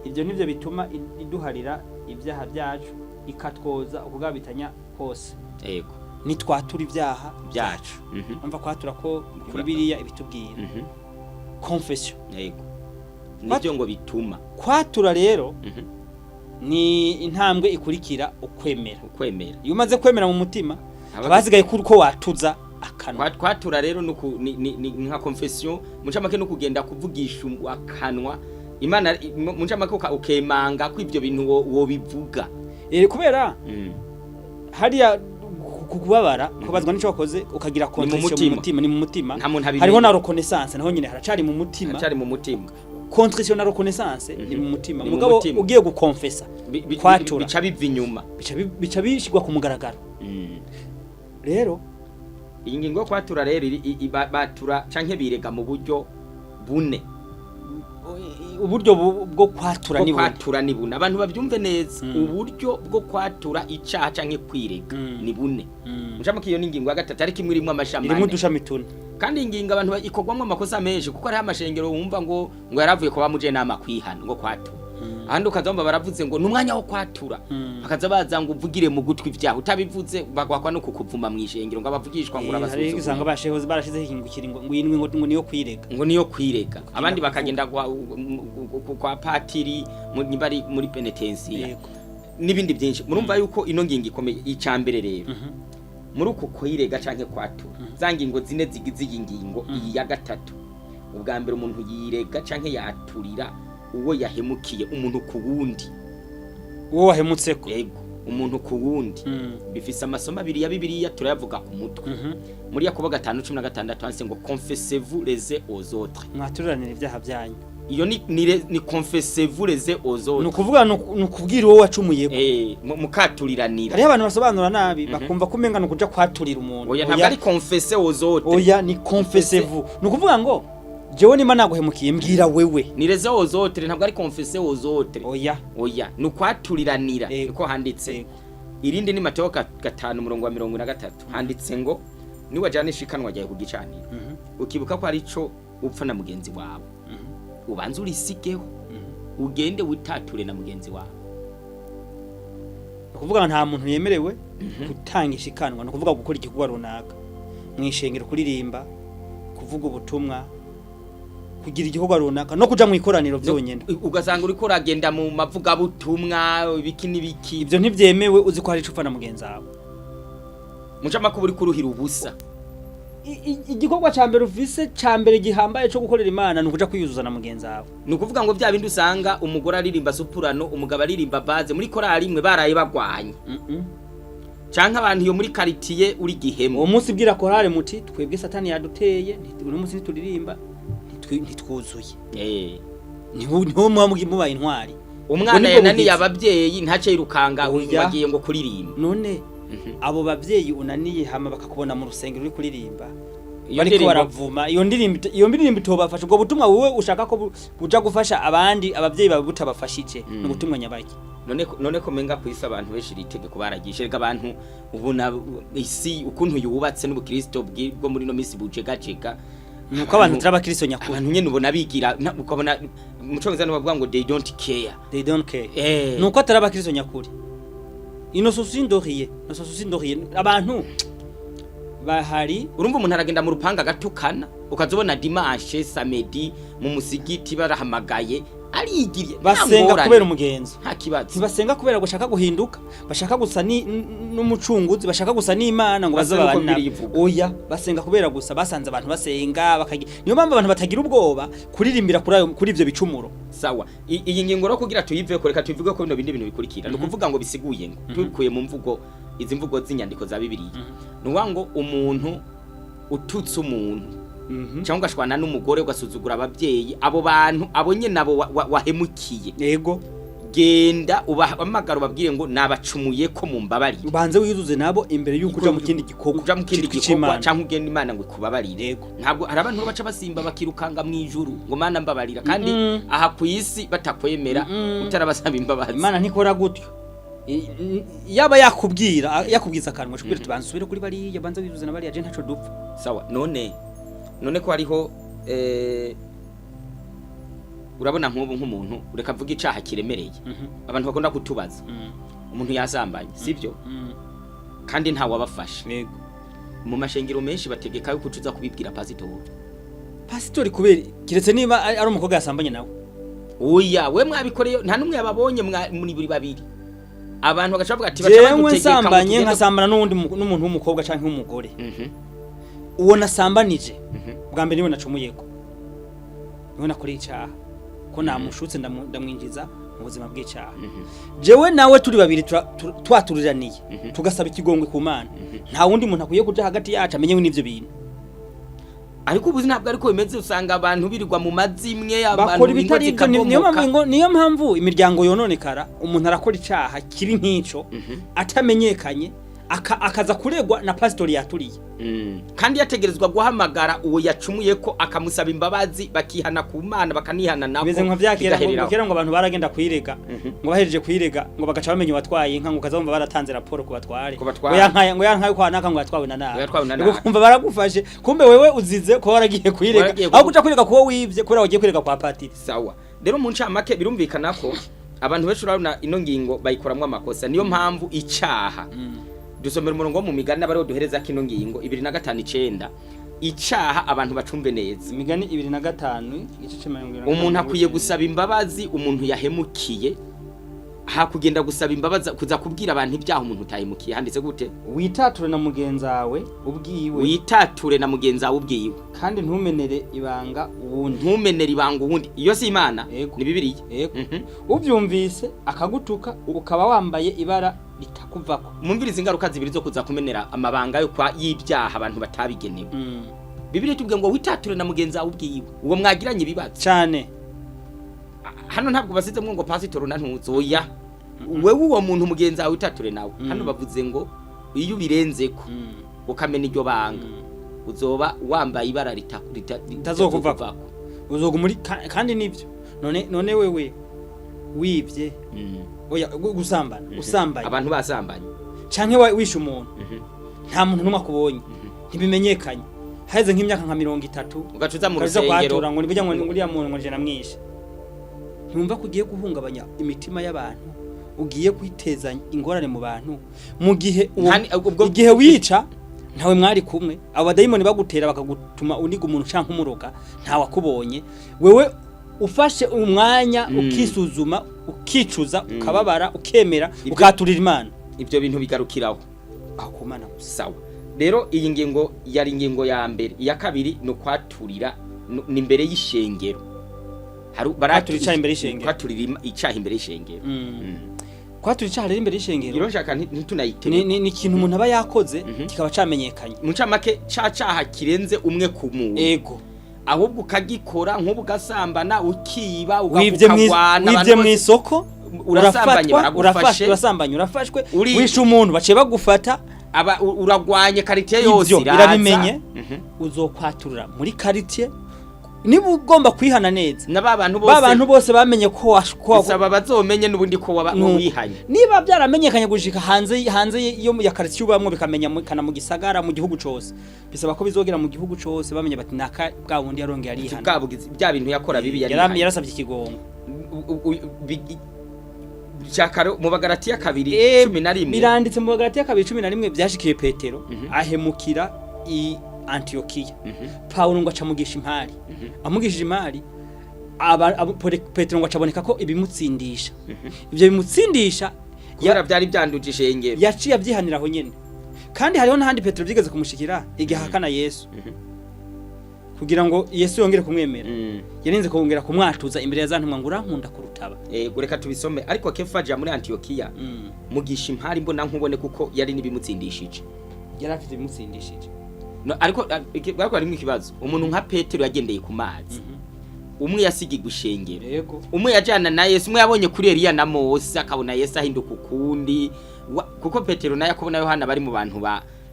Speaker 1: ibyo nivyo bituma iduharira ibyaha byacu ikatwoza ukugabitanya kose
Speaker 2: yego
Speaker 1: nitwatura ibyaha
Speaker 2: byacu
Speaker 1: umva kwatura ko Bibiliya ibitubwira confession
Speaker 2: yego nibyo ngo bituma
Speaker 1: kwatura rero ni intambwe ikurikira ukwemera iyo umaze kwemera mu mutima abazigaye ko watuza akanwa
Speaker 2: kwatura rero ni nka confession mucamake no kugenda kuvugisha akanwa Imana mucamake ukemanga ko ivyo bintu wo bivuga
Speaker 1: kubera hariya kukubabara kubazwa nico wakoze ukagira confession mu mutima ni mu mutima hariho na reconnaissance naho nyine haracari mu mutima contrition na reconnaissance ni mu mutima mugabo ugiye gukonfesa kwatura
Speaker 2: bica biva inyuma
Speaker 1: bica bishigwa ku mugaragaro rero
Speaker 2: iyi ngingo yo kwatura rero batura canke birega mu buryo bune
Speaker 1: uburyo bwo kwatura
Speaker 2: ni bune abantu bavyumve neza uburyo bwo kwatura icaha canke kwirega ni bune mucamake iyo ningingo ya gatatu ariko imwe irimwe amashamane
Speaker 1: irimo dushami tune
Speaker 2: kandi ingingo abantu ikogwamwe amakosa menshi kuko ari amashengero wumva ngo yaravuye ko bamuje nama kwihana ngo kwatura ahandi ukazamba baravuze ngo numwanya wo kwatura bakaza baza ngo uvugire mu gutwi ivyaho utabivuze bagwakwa no kukuvuma mwishengero ngo abavugishwa ngo urabasuzuguye
Speaker 1: hari usanga bashehoze barashize ikintu kiringo ngo yindwi ngo niyo kwirega
Speaker 2: abandi bakagenda kwa Patiri muri penitensiya nibindi byinshi murumva yuko ino ngingo ikomeye icambere rero muri uko kwirega canke kwatura za ngingo zine zigize iyi ngingo iyi ya gatatu ubwa mbere umuntu yirega canke yaturira uwo yahemukiye umuntu ku wundi
Speaker 1: uwo wahemutseko
Speaker 2: yego umuntu ku wundi bifise amasomo abiri ya Bibiliya turayavuga ku mutwe muri Yakobo 5:16 handitse ngo confessez-vous les uns aux autres
Speaker 1: mwaturanira ibyaha byanyu
Speaker 2: iyo ni confessez-vous les uns aux autres
Speaker 1: nukuvuga nukubwira uwo wacumuye
Speaker 2: mukaturiranira
Speaker 1: hari abantu basobanura nabi bakumva kumenga no kuja kwaturira umuntu
Speaker 2: oya ntabwo ari confessez aux autres
Speaker 1: oya ni confessez-vous nukuvuga ngo jewe nima naguhemukiye mbwira wewe
Speaker 2: nireze aux autres ntabwo ari confessez aux autres
Speaker 1: oya
Speaker 2: nukwaturiranira niko handitse irindi ni Mateo 5:23 handitse ngo ni wajane shikanwa ryaye kugicanira ukibuka ko ari cyo upfa na mugenzi wawe ubanza urisigeho ugende witature na mugenzi wawe
Speaker 1: kuvuga nta muntu yemerewe gutanga ishikanwa no kuvuga gukora igikorwa runaka mwishengero kuririmba kuvuga ubutumwa kugira igikorwa runaka no kuja mu ikoraniro byonyene
Speaker 2: ugasanga uri ko uragenda mu mavuga butumwa biki nibiki
Speaker 1: ivyo ntivyemewe uzi ko hari icupa na mugenzi wawe
Speaker 2: mucama ko buri kuruhira ubusa
Speaker 1: igikorwa ca mbere ufise ca mbere gihambaye cyo gukorera Imana nukuja kwiyuzuza na mugenzi wawe
Speaker 2: nukuvuga ngo bya bindi usanga umugore aririmba soprano umugabo aririmba baze muri korali imwe baraye bagwanye canka abantu iyo muri quartier uri gihemu
Speaker 1: uwo munsi bwira korale muti twebwe satani yaduteye uri munsi nituririmba ntitwuzuye niho mubaye intwari
Speaker 2: umwana yananiye ababyeyi ntace yirukanga bagiye ngo kuririmba
Speaker 1: none abo babyeyi unaniye hama bakakubona mu rusengero uri kuririmba bariko baravuma iyo ndirimbo itobafasha ubwo butumwa wowe ushaka ko buja gufasha abandi ababyeyi bawe butabafashije no gutumwa nyabaki
Speaker 2: none ko menga kwisa abantu beshi ritegeko baragishe rega abantu ubona isi ukuntu yubatse n'ubukristo bwo muri no misi bujegajega
Speaker 1: nuko abantu turabakristo nyakuri
Speaker 2: abantu nyene ubona bigira ukabona mucongereza bavuga ngo they don't care
Speaker 1: nuko atarabakristo nyakuri ino sosindoriye abantu bahari
Speaker 2: urumva umuntu aragenda mu rupanga gatukana ukazobona dimanche samedi mu musigiti barahamagaye arigiriye
Speaker 1: basenga kubera umugenzo
Speaker 2: nta kibazo
Speaker 1: ntibasenga kubera gushaka guhinduka bashaka gusa n'umucunguzi bashaka gusa n'Imana ngo bazabana oya basenga kubera gusa basanze abantu basenga niyo mpamvu abantu batagira ubwoba kuririmbira kuri ivyo bicumuro
Speaker 2: sawa iyi ngingo ro kugira tuyive ko reka tuvuge ko bino bindi bintu bikurikira no kuvuga ngo bisiguye ngo tubikuye mu mvugo izi mvugo z'inyandiko za Bibiliya nuwa ngo umuntu ututse umuntu cyangwa ugashwana n'umugore ugasuzugura ababyeyi abo bantu abonye nabo wahemukiye
Speaker 1: yego
Speaker 2: genda ubahamagara ubabwire ngo nabacumuye ko mumbabari
Speaker 1: ubanze wiyuzuze nabo imbere yuko uja mu kindi gikorwa
Speaker 2: cyangwa ugenda Imana ngo ikubabarire ntabwo hari abantu baca basimba bakirukanga mu ijuru ngo Mana mbabarira kandi aha ku isi batakwemera utarabasaba imbabazi
Speaker 1: Imana ntikora gutyo yaba yakubwiza akanwa cyo tubanze usubire kuri bari yabanze wiyuzuze nabari aje ntaco dupfa
Speaker 2: sawa none ko hariho urabona nk'umuntu ureka vuga icaha kiremereye abantu bakunda kutubaza umuntu yasambanye sivyo kandi nta wabafasha
Speaker 1: yego
Speaker 2: mu mashengero menshi bategeka yuko uza kubibwira pasitori
Speaker 1: Pasitori kubera kiretse niba ari umukobwa yasambanye nawe
Speaker 2: oya we mwabikoreye nta numwe yababonye muri buri babiri abantu bagacavuga ati
Speaker 1: jewe nsambanye nkasambana n'umuntu w'umukobwa canke w'umugore uwo nasambanije bwa mbere niwe nacumuyeko niwe nakoreye icaha ko namushutse ndamwinjiza mu buzima bw'icaha jewe nawe turi babiri twaturiraniye tugasaba ikigongwe ku Mana nta wundi muntu akwiye kuja hagati yacu amenye n'ivyo bintu
Speaker 2: ariko ubuzi ntabwo ariko bimeze usanga abantu birirwa mu mazimwe
Speaker 1: bakora ibitari niyo mpamvu imiryango yononekara umuntu arakora icaha kibi nk'ico atamenyekanye akaza kuregwa na pasitori yaturiye
Speaker 2: kandi yategerezwa guhamagara uwo yacumuye ko akamusaba imbabazi bakihana ku Mana bakanihana nako
Speaker 1: beze nka vyakera ngo abantu baragenda kwirega ngo bahereje kwirega ngo bagaca bamenye watwaye inka ngo kazomba baratanze raporo ku batware ngo yankaye kwa naka ngo yatwawe na nawe kumva baragufashe kumbe wewe uzize ko waragiye kwirega aho kuja kwirega ko wivye kubera wagiye kwirega kwa Patiri
Speaker 2: sawa rero mu ncamake birumvikana ko abantu benshi urabona ino ngingo bayikoramwe amakosa niyo mpamvu icaha dusomera umurongo mu migani n'abari duhereza kino ngingo 2:5 icaha abantu bacumbe neza
Speaker 1: imigani 2:5 igice cy'amajana
Speaker 2: umuntu akwiye gusaba imbabazi umuntu yahemukiye hakugenda gusaba imbabazi kuza kubwira abantu ibyaha umuntu utahemukiye handitse gute
Speaker 1: witature na mugenzawe ubwiwe
Speaker 2: witature na mugenzawe ubwiwe
Speaker 1: kandi ntumenere ibanga
Speaker 2: uwundi iyo si Imana ni Bibiliya ubyumvise
Speaker 1: akagutuka ukaba wambaye ibara litakuvako
Speaker 2: mumviriza ingaruka zibiri zo kuza kumenera amabanga yo kwa y'ibyaha abantu batabigenewe Bibiliya tubwiye ngo witature na mugenzawe ubwiwe uwo mwagiranye ibibazo
Speaker 1: cyane
Speaker 2: hano ntabwo basizemwe ngo pasitori na ntuzoya wewe uwo muntu mugenzawe witature nawe hano bavuze ngo iyo ubirenzeko ukamena iryo banga uzoba wambaye ibara
Speaker 1: litazokuvako uzoga muri kandi nibyo none wewe wibye oya gusambana usambaye
Speaker 2: abantu basambanye
Speaker 1: canke wishe umuntu nta muntu numwe akubonye ntibimenyekanye haize nk'imyaka nka 30
Speaker 2: ugacuza mu rusengero
Speaker 1: ngo nibujya ngo nguriya muntu ngo je namwishe ntumva kugiye guhungabanya imitima y'abantu ugiye kwiteza ingorane mu bantu mu gihe igihe wica ntawe mwari kumwe abo badayimoni bagutera bakagutuma uniga umuntu canke umuroga nta wakubonye wewe ufashe umwanya ukisuzuma ukicuza ukababara ukemera ukaturira Imana
Speaker 2: ibyo bintu bigarukiraho
Speaker 1: aho kumana
Speaker 2: sawa rero iyi ngingo yari ingingo ya mbere iya kabiri no kwaturira ni imbere y'ishengero
Speaker 1: baraturira icaha imbere y'ishengero
Speaker 2: kwaturira icaha imbere y'ishengero
Speaker 1: kwaturira icaha rero imbere y'ishengero
Speaker 2: iro nshaka ntitunayite
Speaker 1: ni ikintu umuntu aba yakoze kikaba camenyekanye
Speaker 2: mu ncamake caha kirenze umwe ku muntu
Speaker 1: ego
Speaker 2: ahubwo ukagikora nk'ubu ugasambana ukiba
Speaker 1: ugakugwana wivye mu isoko urafashwe wishe umuntu bace bagufata
Speaker 2: uragwanye quartier yose
Speaker 1: irabimenye uzokwaturira muri quartier niba ugomba kwihana neza
Speaker 2: n'abantu
Speaker 1: bose bamenye ko
Speaker 2: saba bazomenye nubundi ko wihanye
Speaker 1: niba byaramenyekanye gushika hanze yo ya quartier ubamwe bikamenya kana mu gisagara mu gihugu cyose bisaba ko bizogera mu gihugu cyose bamenye bati naka bwa wundi yarongeye arihana
Speaker 2: bya bintu yakora bibi
Speaker 1: yarasabye ikigongo
Speaker 2: cyakaro mu Bagalatiya 2:11
Speaker 1: biranditse mu Bagalatiya 2:11 byashikiye Petero ahemukira Antiokia Paulo ngo acamugisha impari amugishije impari Petero ngo acaboneka ko ibimutsindisha ivyo bimutsindisha
Speaker 2: byari byanduje ishengero
Speaker 1: yaciye abyihaniraho nyene kandi hariho n'ahandi Petero byigeze kumushikira igihakana Yesu kugira ngo Yesu yongere kumwemera yarinze kongera kumwatuza imbere ya zantumwa ngo urankunda kurutaba
Speaker 2: reka tubisome ariko Kefaja muri Antiokia mugisha impari mbona nkubone kuko yari nibimutsindishije
Speaker 1: yarafite ibimutsindishije
Speaker 2: ariko harimo ikibazo umuntu nka Petero yagendeye ku mazi umwe yasigi gushengera
Speaker 1: yego
Speaker 2: umwe yajana na Yesu umwe yabonye kuri Eliya na Mose akabona Yesu ahinduka ukundi kuko Petero na Yakobo na Yohana bari mu bantu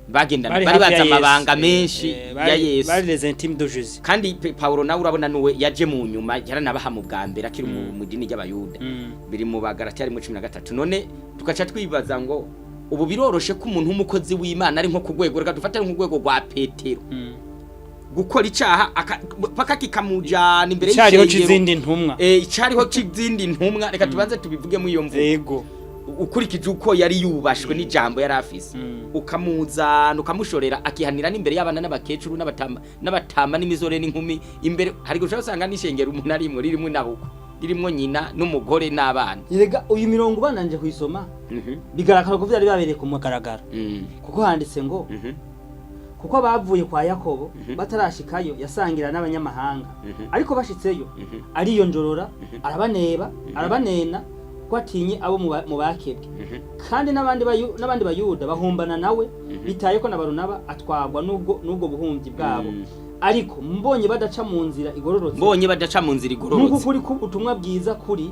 Speaker 2: bagendana bari baza amabanga menshi ya Yesu
Speaker 1: bari les intimes de Jésus
Speaker 2: kandi Paulo nawe urabona nuwe yaje mu nyuma yaranabaha mu bwa mbere akiri mu dini ry'abayuda biri mu Bagalatiya 13 none tukaca twibaza ngo ubu biroroshe ko umuntu w'umukozi w'Imana ari nko kugwego reka dufatane nk'ugwego rwa Petero gukora icaha paka kikamujana imbere
Speaker 1: y'ishengero c'izindi ntumwa
Speaker 2: icariho c'izindi ntumwa reka tubanze tubivuge mu iyo mvugo
Speaker 1: yego
Speaker 2: ukurikije uko yari yubashwe n'ijambo yari afise ukamuzana ukamushorera akihanira n'imbere y'abana n'abakecuru n'abatama n'imizore n'inkumi imbere hari gushaka usanga n'ishengero umuntu arimwe ririmo nabuko ririmo nyina n'umugore n'abana
Speaker 1: Erega uyu mirongo bananje kuyisoma bigaragara ko vyari babereye ku mugaragaro kuko handitse ngo kuko bavuye kwa Yakobo batarashikayo yasangira n'abanyamahanga ariko bashitseyo ariyo njorora arabanena ko atinye abo mu bakebwe kandi n'abandi bayuda bahumbana nawe bitaye ko na Barunaba atwagwa n'ubwo buhumbi bwabo ariko mbonye badaca mu nzira igororotse nuko kuri ku ubutumwa bwiza kuri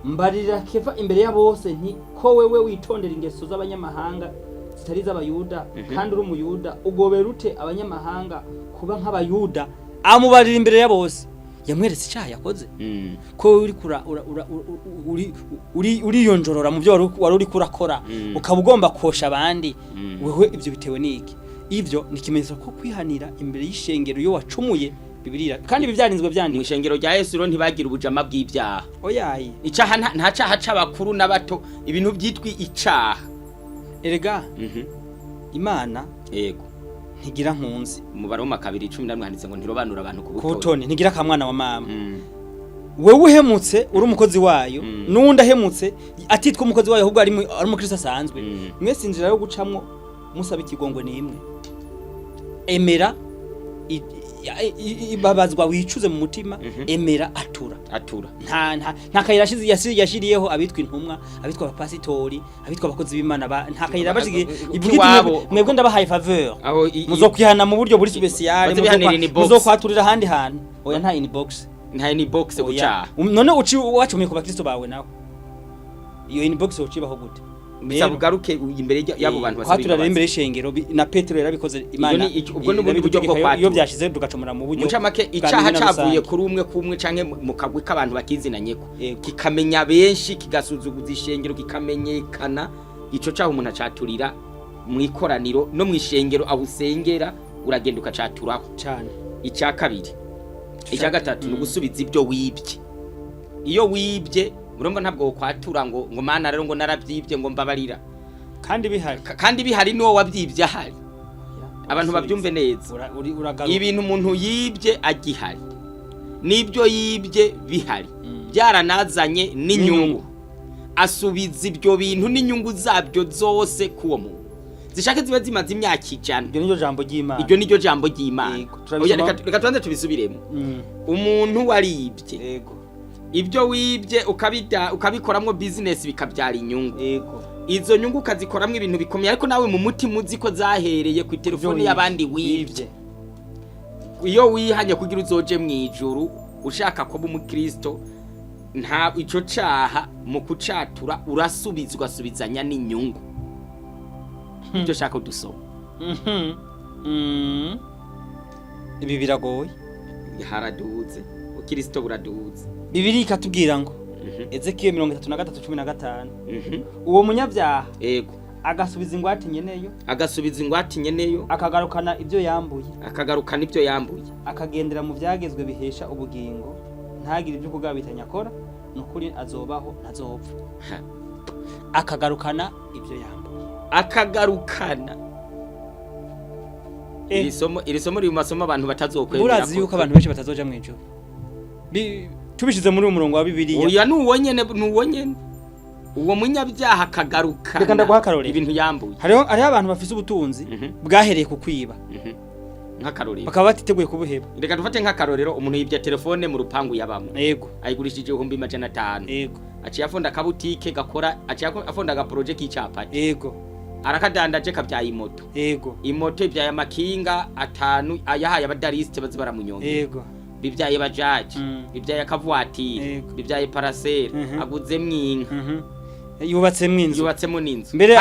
Speaker 1: mbarira Kefa imbere ya bose nti ko wewe witondera ingeso z'abanyamahanga zitari z'abayuda kandi uri umuyuda ugobera ute abanyamahanga kuba nk'abayuda amubarira imbere ya bose yamweretse icyaha yakoze ko uri yonjorora mu byo wari uri kurakora ukaba ugomba kosha abandi wewe ibyo bitewe n'iki ivyo ni kimenyetso ko kwihanira imbere y'ishengero yo wacumuye Bibiliya kandi ibi byarinzwe byandikwa
Speaker 2: mu ishengero rya Yesu rero ntibagira ubujama bw'ibyaha
Speaker 1: oyayi
Speaker 2: icyaha nta cyaha c'abakuru n'abato ibintu byitwi icyaha
Speaker 1: erega Imana
Speaker 2: yego
Speaker 1: ntigira nkunzi
Speaker 2: mu Baroma 2:11 handitse ngo ntirobanura abantu ku
Speaker 1: butoni ntigira kamwana wa mama wewe uhemutse uri umukozi wayo n'undi ahemutse atitwa umukozi wayo ahubwo ari umukristo asanzwe mwese inzira yo gucamwo musaba ikigongwe n'imwe emera ibabazwa wicuze mu mutima emera atura nta kayira yashiriyeho abitwa intumwa abitwa Pasitori abitwa abakozi b'Imana nta kayira bashige ivuga mwebwe ndabahaye faveur muzokwihana mu buryo buri special muzokwaturira handi hantu oya nta inbox
Speaker 2: guca
Speaker 1: none wacumuye ku bakristo bawe nawe iyo inbox ucibaho gute
Speaker 2: bisabugaruke imbere y'abo bantu
Speaker 1: basabira imbere y'ishengero na Petero yarabikoze Imana
Speaker 2: ubwo n'ubundi buryo bwo kwatura
Speaker 1: iyo byashize tugacumura mu buryo
Speaker 2: mucamake icaha cavuye kuri umwe kumwe canke mu kagwe k'abantu bakizinanyeko kikamenya benshi kigasuzuguza ishengero kikamenyekana ico caho umuntu acaturira mu ikoraniro no mu ishengero aho usengera uragenda ukacaturaho
Speaker 1: cyane
Speaker 2: icya kabiri icya gatatu no gusubiza ibyo wibye iyo wibye urumva ntabwo kwatura ngo mana rero ngo narabyibye ngo mbabarira kandi bihari no wabyibye ahari abantu babyumve neza ibintu umuntu yibye agihari nibyo yibye bihari byaranazanye n'inyungu asubiza ibyo bintu n'inyungu zabyo zose kuwo muntu zishaka ziba zimaze imyaka ijana iryo niryo jambo ry'Imana reka tubanze tubisubiremo umuntu waribye ibyo wibye ukabikoramwo business bikabyara inyungu izo nyungu ukazikoramwo ibintu bikomeye ariko nawe mu mutima uzi ko zahereye ku telefone y'abandi wibye iyo wihanye kugira uzoje mu ijuru ushaka ko umukristo nta ico caha mu kucatura ugasubizanya n'inyungu ibyo shaka dusoma
Speaker 1: ibi biragoye
Speaker 2: haraduze ukristo buraduze
Speaker 1: Bibiliya ikatubwira ngo Ezekiel 33:15 uwo munyabyaha
Speaker 2: yego
Speaker 1: agasubiza ingwate nyeneyo akagarukana ibyo yambuye akagendera mu byagezwe bihesha ubugingo ntagire ibyo kugabitanya akora nukuri azobaho ntazopfa akagarukana ibyo yambuye
Speaker 2: iri somo riri mu masomo abantu batazokwemera
Speaker 1: urazi yuko abantu benshi batazoja mu ijuru tubishize muri umurongo wa Bibiliya
Speaker 2: oya nuwonyene uwo munyabyaha akagarukana
Speaker 1: reka ndaguhakarorera
Speaker 2: ibintu yambuye
Speaker 1: hariho abantu bafise ubutunzi bwahereye ku kwiba
Speaker 2: nk'akarorero
Speaker 1: bakaba batiteguye kubuheba
Speaker 2: reka dufate nk'akarorero umuntu yibye telefone mu rupangu yabamo
Speaker 1: yego
Speaker 2: ayigurishije 1500
Speaker 1: yego
Speaker 2: aciye afonda akabutike gakora aciye afonda aga project y'icapati
Speaker 1: yego
Speaker 2: arakadandaje kabyaye imoto
Speaker 1: yego
Speaker 2: imoto ibyaye amakinga 5 ayahaye abadariste bazi baramunyonga
Speaker 1: yego
Speaker 2: bibyaye bajaji bibyaye akavuatire bibyaye parasere aguze mwinka
Speaker 1: yubatsemo
Speaker 2: n'inzu
Speaker 1: mbere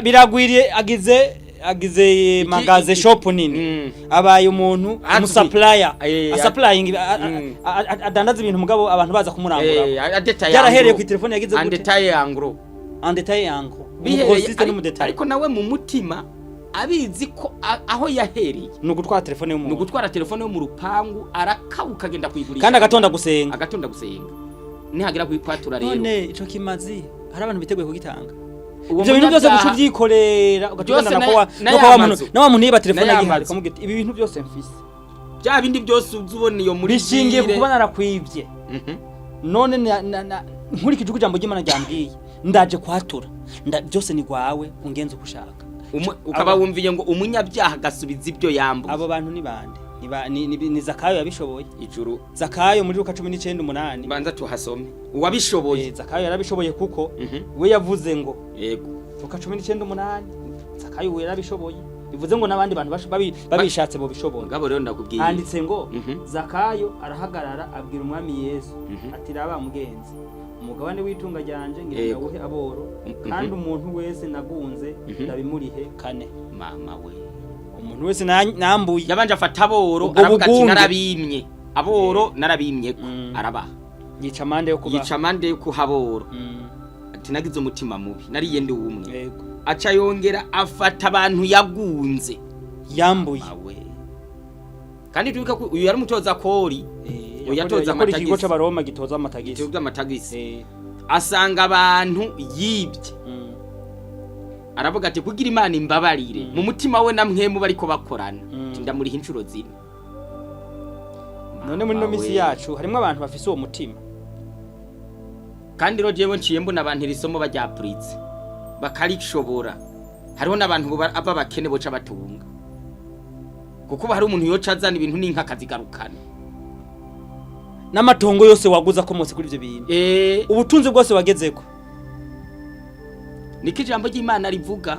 Speaker 1: biragwiriye agize magaze shop nini abaye umuntu umusupplier supplying adandaza ibintu mugabo abantu baza kumurangura yarahereye ku telefone yagize
Speaker 2: gute
Speaker 1: andetaye angro
Speaker 2: ariko nawe mu mutima abizi ko aho yahereye
Speaker 1: nugutwara telefone yo mu
Speaker 2: rupangu arakabuka agenda kuyigurisha
Speaker 1: kandi agatonda gusenga
Speaker 2: nihagira kwatura rero
Speaker 1: none ico kimazi hari abantu biteguye kugitanga
Speaker 2: Uwo
Speaker 1: ibyo bintu byose
Speaker 2: munyabyaha-
Speaker 1: guca ubyikorera
Speaker 2: Byose
Speaker 1: ugatugana
Speaker 2: na
Speaker 1: wa muntu yiba telefone
Speaker 2: na ya
Speaker 1: y'igihari
Speaker 2: mazu.
Speaker 1: kamugita ibi bintu byose mfise
Speaker 2: bya bindi byose uzubona iyo muri
Speaker 1: bishingiye
Speaker 2: dire.
Speaker 1: kuba narakwivye none nkurikije uko ijambo ry'Imana ryambwiye ndaje kwatura byose ni gwawe ungenze ukushaka
Speaker 2: ukaba wumviye ngo umunyabyaha gasubiza ibyo yambuye
Speaker 1: abo bantu ni bande ni Zakayo yabishoboye
Speaker 2: ijuru
Speaker 1: Zakayo muri Luka 19:8
Speaker 2: banza tuhasome uwabishoboye
Speaker 1: Zakayo yarabishoboye kuko we yavuze ngo
Speaker 2: yego
Speaker 1: Luka 19:8 Zakayo we yarabishoboye bivuze ngo nabandi bantu babishatse bo bishoboye
Speaker 2: ngabo rero ndakubwiye
Speaker 1: handitse ngo Zakayo arahagarara abwira umwami Yesu ati raba mugenzi umugabane w'itunga ryanje ngira wuhe aboro kandi umuntu wese nagunze ndabimurihe kane
Speaker 2: mama we
Speaker 1: umuntu wese nambuye
Speaker 2: yabanje afata aboro aravuga ati narabimye aboro narabimye arabaha
Speaker 1: yica amande
Speaker 2: yo kuhaboro ati nagize umutima mubi nariye ndi umwe
Speaker 1: yego
Speaker 2: aca yongera afata abantu yagunze
Speaker 1: yambuye
Speaker 2: kandi tubika uyu yari umutoza kori
Speaker 1: yatoza amatagisi ikigo c'abaroma gitoza amatagisi
Speaker 2: cyo amatagisi asanga abantu yibye aravuga ati kugira Imana imbabarire mu mutima we namwemu bariko bakorana ndamuriha inshuro zine
Speaker 1: none muri no misi yacu harimo abantu bafise uwo mutima
Speaker 2: kandi rojewe nciye mbona abantu irisomo bajya pritse bakarishobora hariho nabantu aba bakene boca batunga kuko hari umuntu yoca azana ibintu n'inka kazigarukana
Speaker 1: n'amatongo yose waguza komotse kuri ivyo bintu ubutunzi bwose wagezeko
Speaker 2: niko ijambo ry'Imana rivuga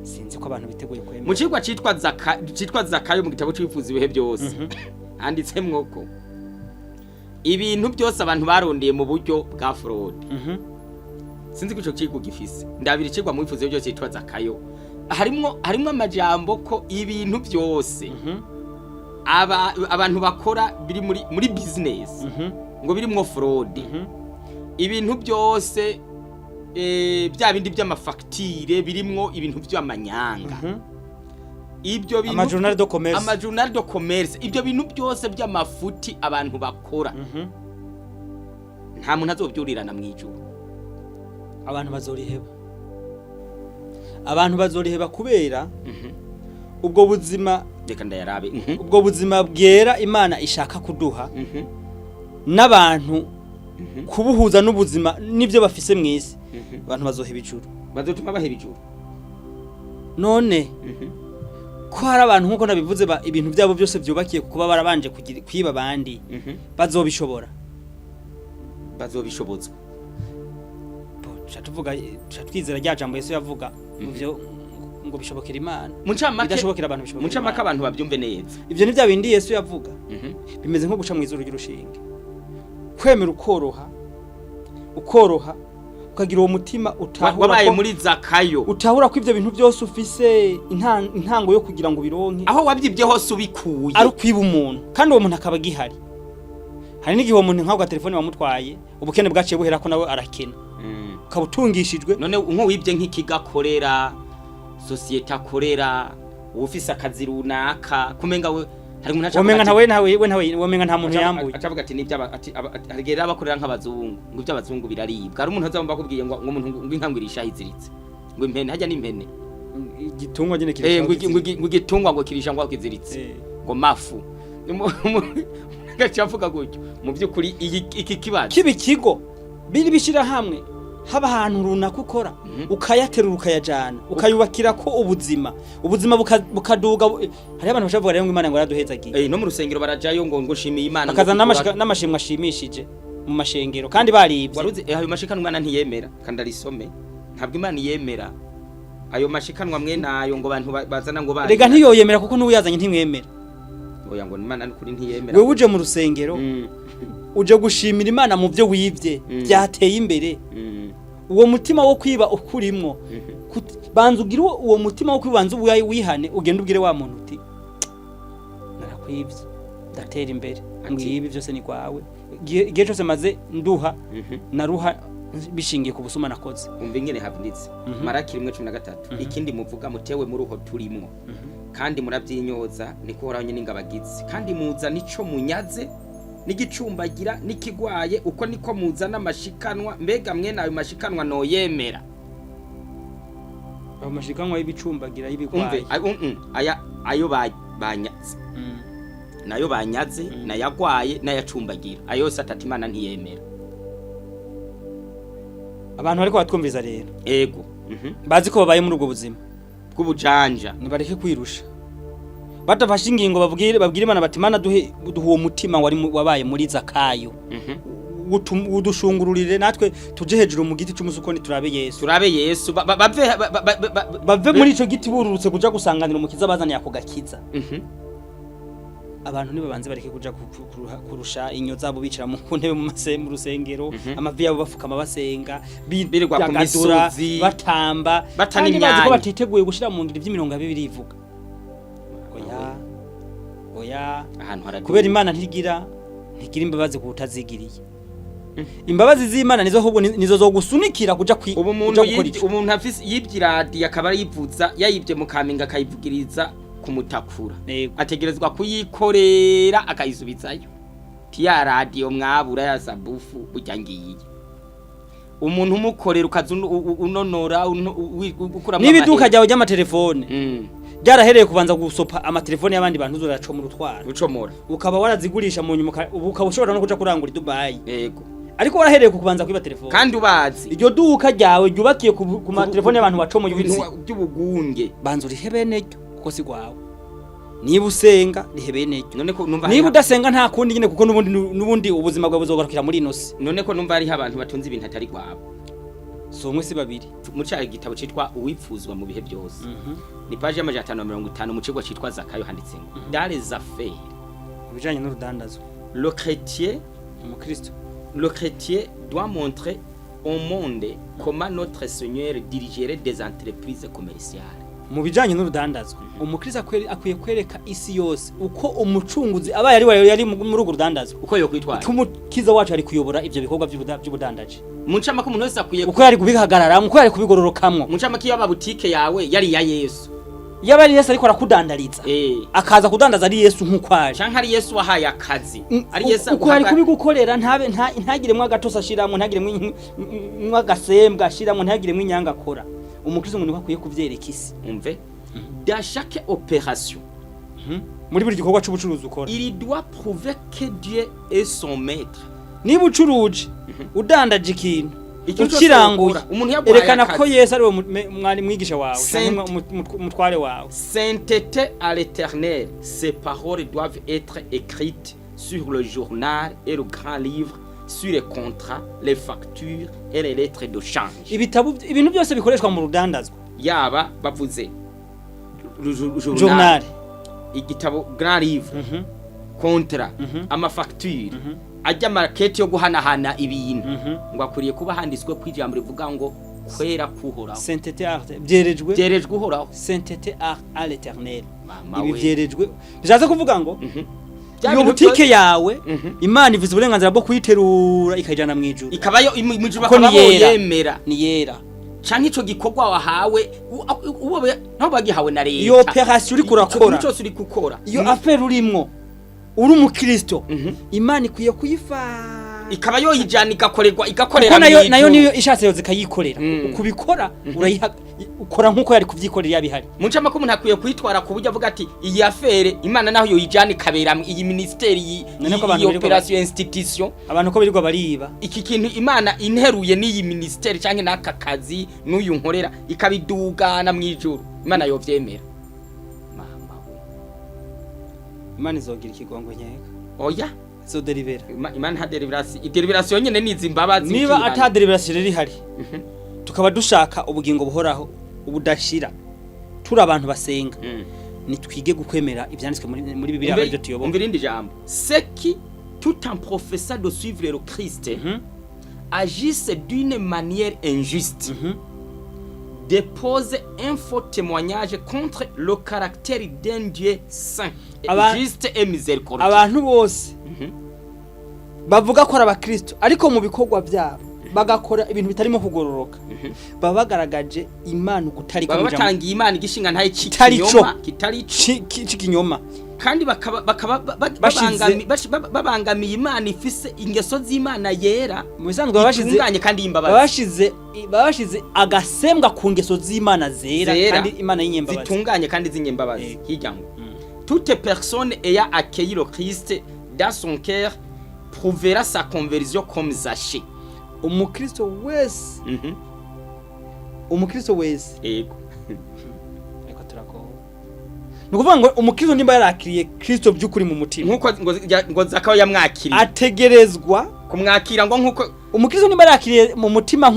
Speaker 1: sinzi ko abantu biteguye kwemera
Speaker 2: mu cigwa citwa Zakayo mu gitabo c'ibifuza ibihe byose handitsemwo ko ibintu byose abantu barondeye mu buryo bwa fraud sinzi ko ico cigwa gifise ndabiri cigwa mu bifuza byose citwa Zakayo harimo amajambo ko ibintu byose abantu bakora biri muri business ngo birimwo fraud ibintu byose bya bindi by'amafacture birimwo ibintu by'amanyanga ibyo bintu
Speaker 1: amajournal
Speaker 2: de commerce ibyo bintu byose by'amafuti abantu bakora nta muntu azobyurirana mwijuru
Speaker 1: abantu bazoriheba kubera ubwo buzima
Speaker 2: reka ndayarabe
Speaker 1: ubwo buzima bwera Imana ishaka kuduha n'abantu kubuhuza n'ubuzima nivyo bafise mwisi abantu bazoheba ijuru
Speaker 2: bazotuma baheba ijuru
Speaker 1: none ko hari abantu nkuko nabivuze ibintu byabo byose byubakiye kuba barabanje kwiba bandi bazobishobozwa tuvuga rya jambo Yesu yavuga muvyo ngo bishobokera Imana bidashobokera abantu bishobokera
Speaker 2: muncamaka abantu babyumve neza
Speaker 1: ivyo ni bya bindi Yesu yavuga bimeze nko guca mu izuru ry'urushinge kwemera ukoroha ukagira uwo mutima utahura
Speaker 2: wabaye muri Zakayo
Speaker 1: utahura ko ivyo bintu byose ufise intango yo kugira ngo bironke
Speaker 2: aho wabyibye hose ubikuye
Speaker 1: ari kwiba umuntu kandi uwo muntu akaba gihari hari n'igihe uwo muntu nk'aho telefone wamutwaye ubukene bwaciye buhera ko nawe arakena ukabutungishijwe
Speaker 2: none nk'uwibye nk'ikigakorera societe akorera ufise akazi runaka kumenga we hari umuntu acha
Speaker 1: womenga nawe womenga nta muntu yambuye
Speaker 2: acavuga ati nibyo harigera abakorera nk'abazungu ngo iby'abazungu biraribwa ari umuntu azamba bakubwiye ngo umuntu ngo inkangurisha iziritse ngo impene hajya n'impene
Speaker 1: igitungwa nyene kirisha
Speaker 2: ngo igitungwa ngo kirisha ngo kiziritse ngo mafu gacavuga gutyo mu byukuri iki kibazo
Speaker 1: kibi kigo biri bishira hamwe haba ahantu runaka ukora ukayaterura ukayajana ukayubakira ko ubuzima bukaduga hari abantu bashavuga rero ngo Imana ngo yaraduhezagiye
Speaker 2: no mu rusengero barajayo ngo shimiye Imana
Speaker 1: bakazana n'amashimwe ashimishije mu mashengero kandi baribye
Speaker 2: waruze ayo mashikanwa Imana ntiyemera kandi arisome ntabwo Imana yemera ayo mashikanwa mwe nayo ngo abantu bazana ngo bari
Speaker 1: rega ntiyoyemera kuko n'uyazanye ntimwemera
Speaker 2: oya ngo Imana kuri ntiyemera
Speaker 1: wewe uje mu rusengero uje gushimira Imana mu byo wibye byateye imbere uwo mutima wo kwiba ukurimwo banza ugire uwo mutima wo kwibanza wihane ugenda ubwire wa muntu uti narakwibye ndatera imbere ngibi byose ni kwawe igihe cyose maze nduha naruha bishingiye ku busuma nakoze
Speaker 2: umve ngene havunitse Maraki 1:13 ikindi muvuga mutewe muri uho turimwo kandi murabyinyoza niko horanye n'ingabagizi kandi muza nico munyaze n'igicumbagira n'ikigwaye uko niko muzana amashikanwa mbega mwene ayo mashikanwa no yemera
Speaker 1: aho mashikanwa y'ibicumbagira y'ibigwaye
Speaker 2: ayo banyaze nayo banyaze nayagwaye nayacumbagira ayo yose atatu Imana ntiyemera.
Speaker 1: Abantu bariko batwumviza rero
Speaker 2: ego
Speaker 1: bazi ko babaye muri ubwo buzima
Speaker 2: bw'ubujanja
Speaker 1: nibareke kwirusha batafashe ingingo babwire Imana bati Imana duhe uwo mutima wabaye muri Zakayo udushungururire natwe tuje hejuru mu giti cy'umusukoni turabe Yesu bave muri ico giti bururutse kuja gusanganira umukiza bazaniye ako gakiza. Abantu nibo banze bareke kuja kurusha inyo zabo bicara mu ntebe mu rusengero amavi yabo bafukama basenga
Speaker 2: birirwa ku misozi
Speaker 1: batamba
Speaker 2: batani imyanya
Speaker 1: ko batiteguye gushira mu ngiro ivy'imirongo bivuga oya kubera Imana ntigira imbabazi ku utazigiriye. Imbabazi z'Imana nizo zo gusunikira kuja
Speaker 2: umuntu afise yibyiradi yakaba yivuza yayibye mu kaminga akayivugiriza kumutakura ategerezwa kuyikorera akayisubizayo tiya radio mwabura ya sabufu bujangiye umuntu umukorera unonora ukura
Speaker 1: nibiduka ryawe ry'amatelefone byarahereye kubanza gusopa amatelefone y'abandi bantu uzoracoma
Speaker 2: rucomora
Speaker 1: ukaba warazigurisha mu nyuma ukaba ushobora no kuja kurangura Dubai yego ariko warahereye kubanza kwiba telefone
Speaker 2: kandi ubazi
Speaker 1: iryo duka ryawe ryubakiye ku matelefone y'abantu bacomo
Speaker 2: y'ubugunge
Speaker 1: banzu rihebene kuko sigwawe niba usenga rihebene niba udasenga nta kundi nyine kuko nubundi ubuzima bwawe buzogarukira muri inosi
Speaker 2: none ko numva ari abantu batunze ibintu atari gwabo
Speaker 1: so umwe si babiri
Speaker 2: muri cya gitabo citwa uwipfuzwa mu bihe byose ni page ya 550 mu cigwa citwa Zakayo handitse ngo dans les affaires
Speaker 1: bijanye n'urudandazo
Speaker 2: le chrétien
Speaker 1: umukristo
Speaker 2: le chrétien doit montrer au monde comment notre Seigneur dirigerait des entreprises commerciales. Mu
Speaker 1: bijanye n'urudandazo umukristo akwiye kwereka isi yose uko umucunguzi abaye yari muri urwo rudandazo
Speaker 2: uko yo kwitwara
Speaker 1: umukiza wacu ari kuyobora ivyo bikorwa by'ubudandaje
Speaker 2: mu ncama ko umuntu wese akwiye
Speaker 1: uko yari kubihagarara uko yari kubigororokamwo
Speaker 2: mu ncama kiyo butike yawe yari ya Yesu
Speaker 1: yaba ari Yesu ariko arakudandariza akaza kudandaza ari Yesu nkuko ari
Speaker 2: canka ari Yesu wahaye akazi ari Yesu
Speaker 1: uko ari kubigukorera ntagiremwe agatosa ashiramo ntagiremwe agasembwa ashiramo ntagiremwe inyanga akora umukristo ngo akwiye kuvyereka isi
Speaker 2: umve dans chaque opération
Speaker 1: muri buri gikorwa cy'ubucuruzi ukora
Speaker 2: il doit prouver que Dieu est son maître
Speaker 1: niba ucuruje udandaje ikintu ukiranguye erekana ko Yesu ari mwari mwigisha wawe mutware wawe.
Speaker 2: Sainteté à l'Éternel, ces paroles doivent être écrites sur le journal et le grand livre, sur les contrats, les factures et les lettres de change.
Speaker 1: Ibintu byose bikoreshwa mu rudandazwa
Speaker 2: yaba bavuze
Speaker 1: journal
Speaker 2: igitabo grand livre contrat ama facture ajya market yo guhanahana ibintu ngo akuriye kuba handitswe kwijambo rivuga ngo kwera kuhoraho
Speaker 1: sainteté arte byerejwe
Speaker 2: uhoraho
Speaker 1: sainteté à l'Éternel ibi byerejwe bizaze kuvuga ngo iyo butike yawe Imana ivuze uburenganzira bwo kuyiterura ikajana mu ijuru
Speaker 2: ikabayo mu ijuru bakaba yemera
Speaker 1: ni yera
Speaker 2: canke ico gikorwa wahawe ubobe nabo bagihawe na leta
Speaker 1: iyo operation uri kurakora
Speaker 2: ico uri gukora
Speaker 1: iyo affaire urimwo uri umukristo Imana ikwiye kuyifa
Speaker 2: ikaba yo yijana igakorera
Speaker 1: nayo niyo ishatse yoze kayikorera ukubikora urayiha ukora nkuko yari kuvyikorera yabihari
Speaker 2: mu ncama ko umuntu akwiye kwitwara ku buryo avuga ati iyi affaire Imana naho yo yijana ikabera iyi ministeri iyi operation institution
Speaker 1: abantu ko birirwa bariba
Speaker 2: iki kintu Imana interuye n'iyi ministeri canke naka kazi n'uyu nkorera ikabidugana mu ijuru Imana yo vyemera.
Speaker 1: Imana izogira ikigongo nyeka
Speaker 2: oya
Speaker 1: so delivera
Speaker 2: Imana ha deliveration nyene nizi imbabazi
Speaker 1: niba ata deliveration riri hari tukaba dushaka ubugingo buhoraho ubudashira turi abantu basenga nitwige gukwemera ibyanditswe muri Bibiliya byo tuyoboka
Speaker 2: umva irindi jambo c'est qui tout en professant de suivre le Christ agisse d'une manière injuste dépose un faux témoignage contre le caractère d'un Dieu saint et juste et miséricordieux.
Speaker 1: Abantu bose bavuga ko abakristo ariko mu bikorwa byabo bagakora ibintu bitarimo kugororoka baba bagaragaje Imana gutari
Speaker 2: ko batangiye Imana igishinga ntaye
Speaker 1: kitari kinyoma
Speaker 2: kandi bakaba babangamiye Imana ifise ingeso z'Imana yera
Speaker 1: mu bisanzwe babashize
Speaker 2: kandi y'imbabazi
Speaker 1: babashize agasembwa ku ngeso z'Imana zera kandi Imana y'inyembabazi
Speaker 2: zitunganye kandi z'inyembabazi hirya ngo toute personne ayant accueilli le Christ dans son cœur prouvera sa conversion comme Zaché.
Speaker 1: Umukristo wese
Speaker 2: yego
Speaker 1: ariko turako nukuvuga ngo umukristo nimba yarakiriye Kristo by'ukuri mu mutima
Speaker 2: nkuko ngo Zakayo yamwakiriye
Speaker 1: ategerezwa
Speaker 2: kumwakira ngo nkuko
Speaker 1: umukristo nimba yarakiriye mu mutima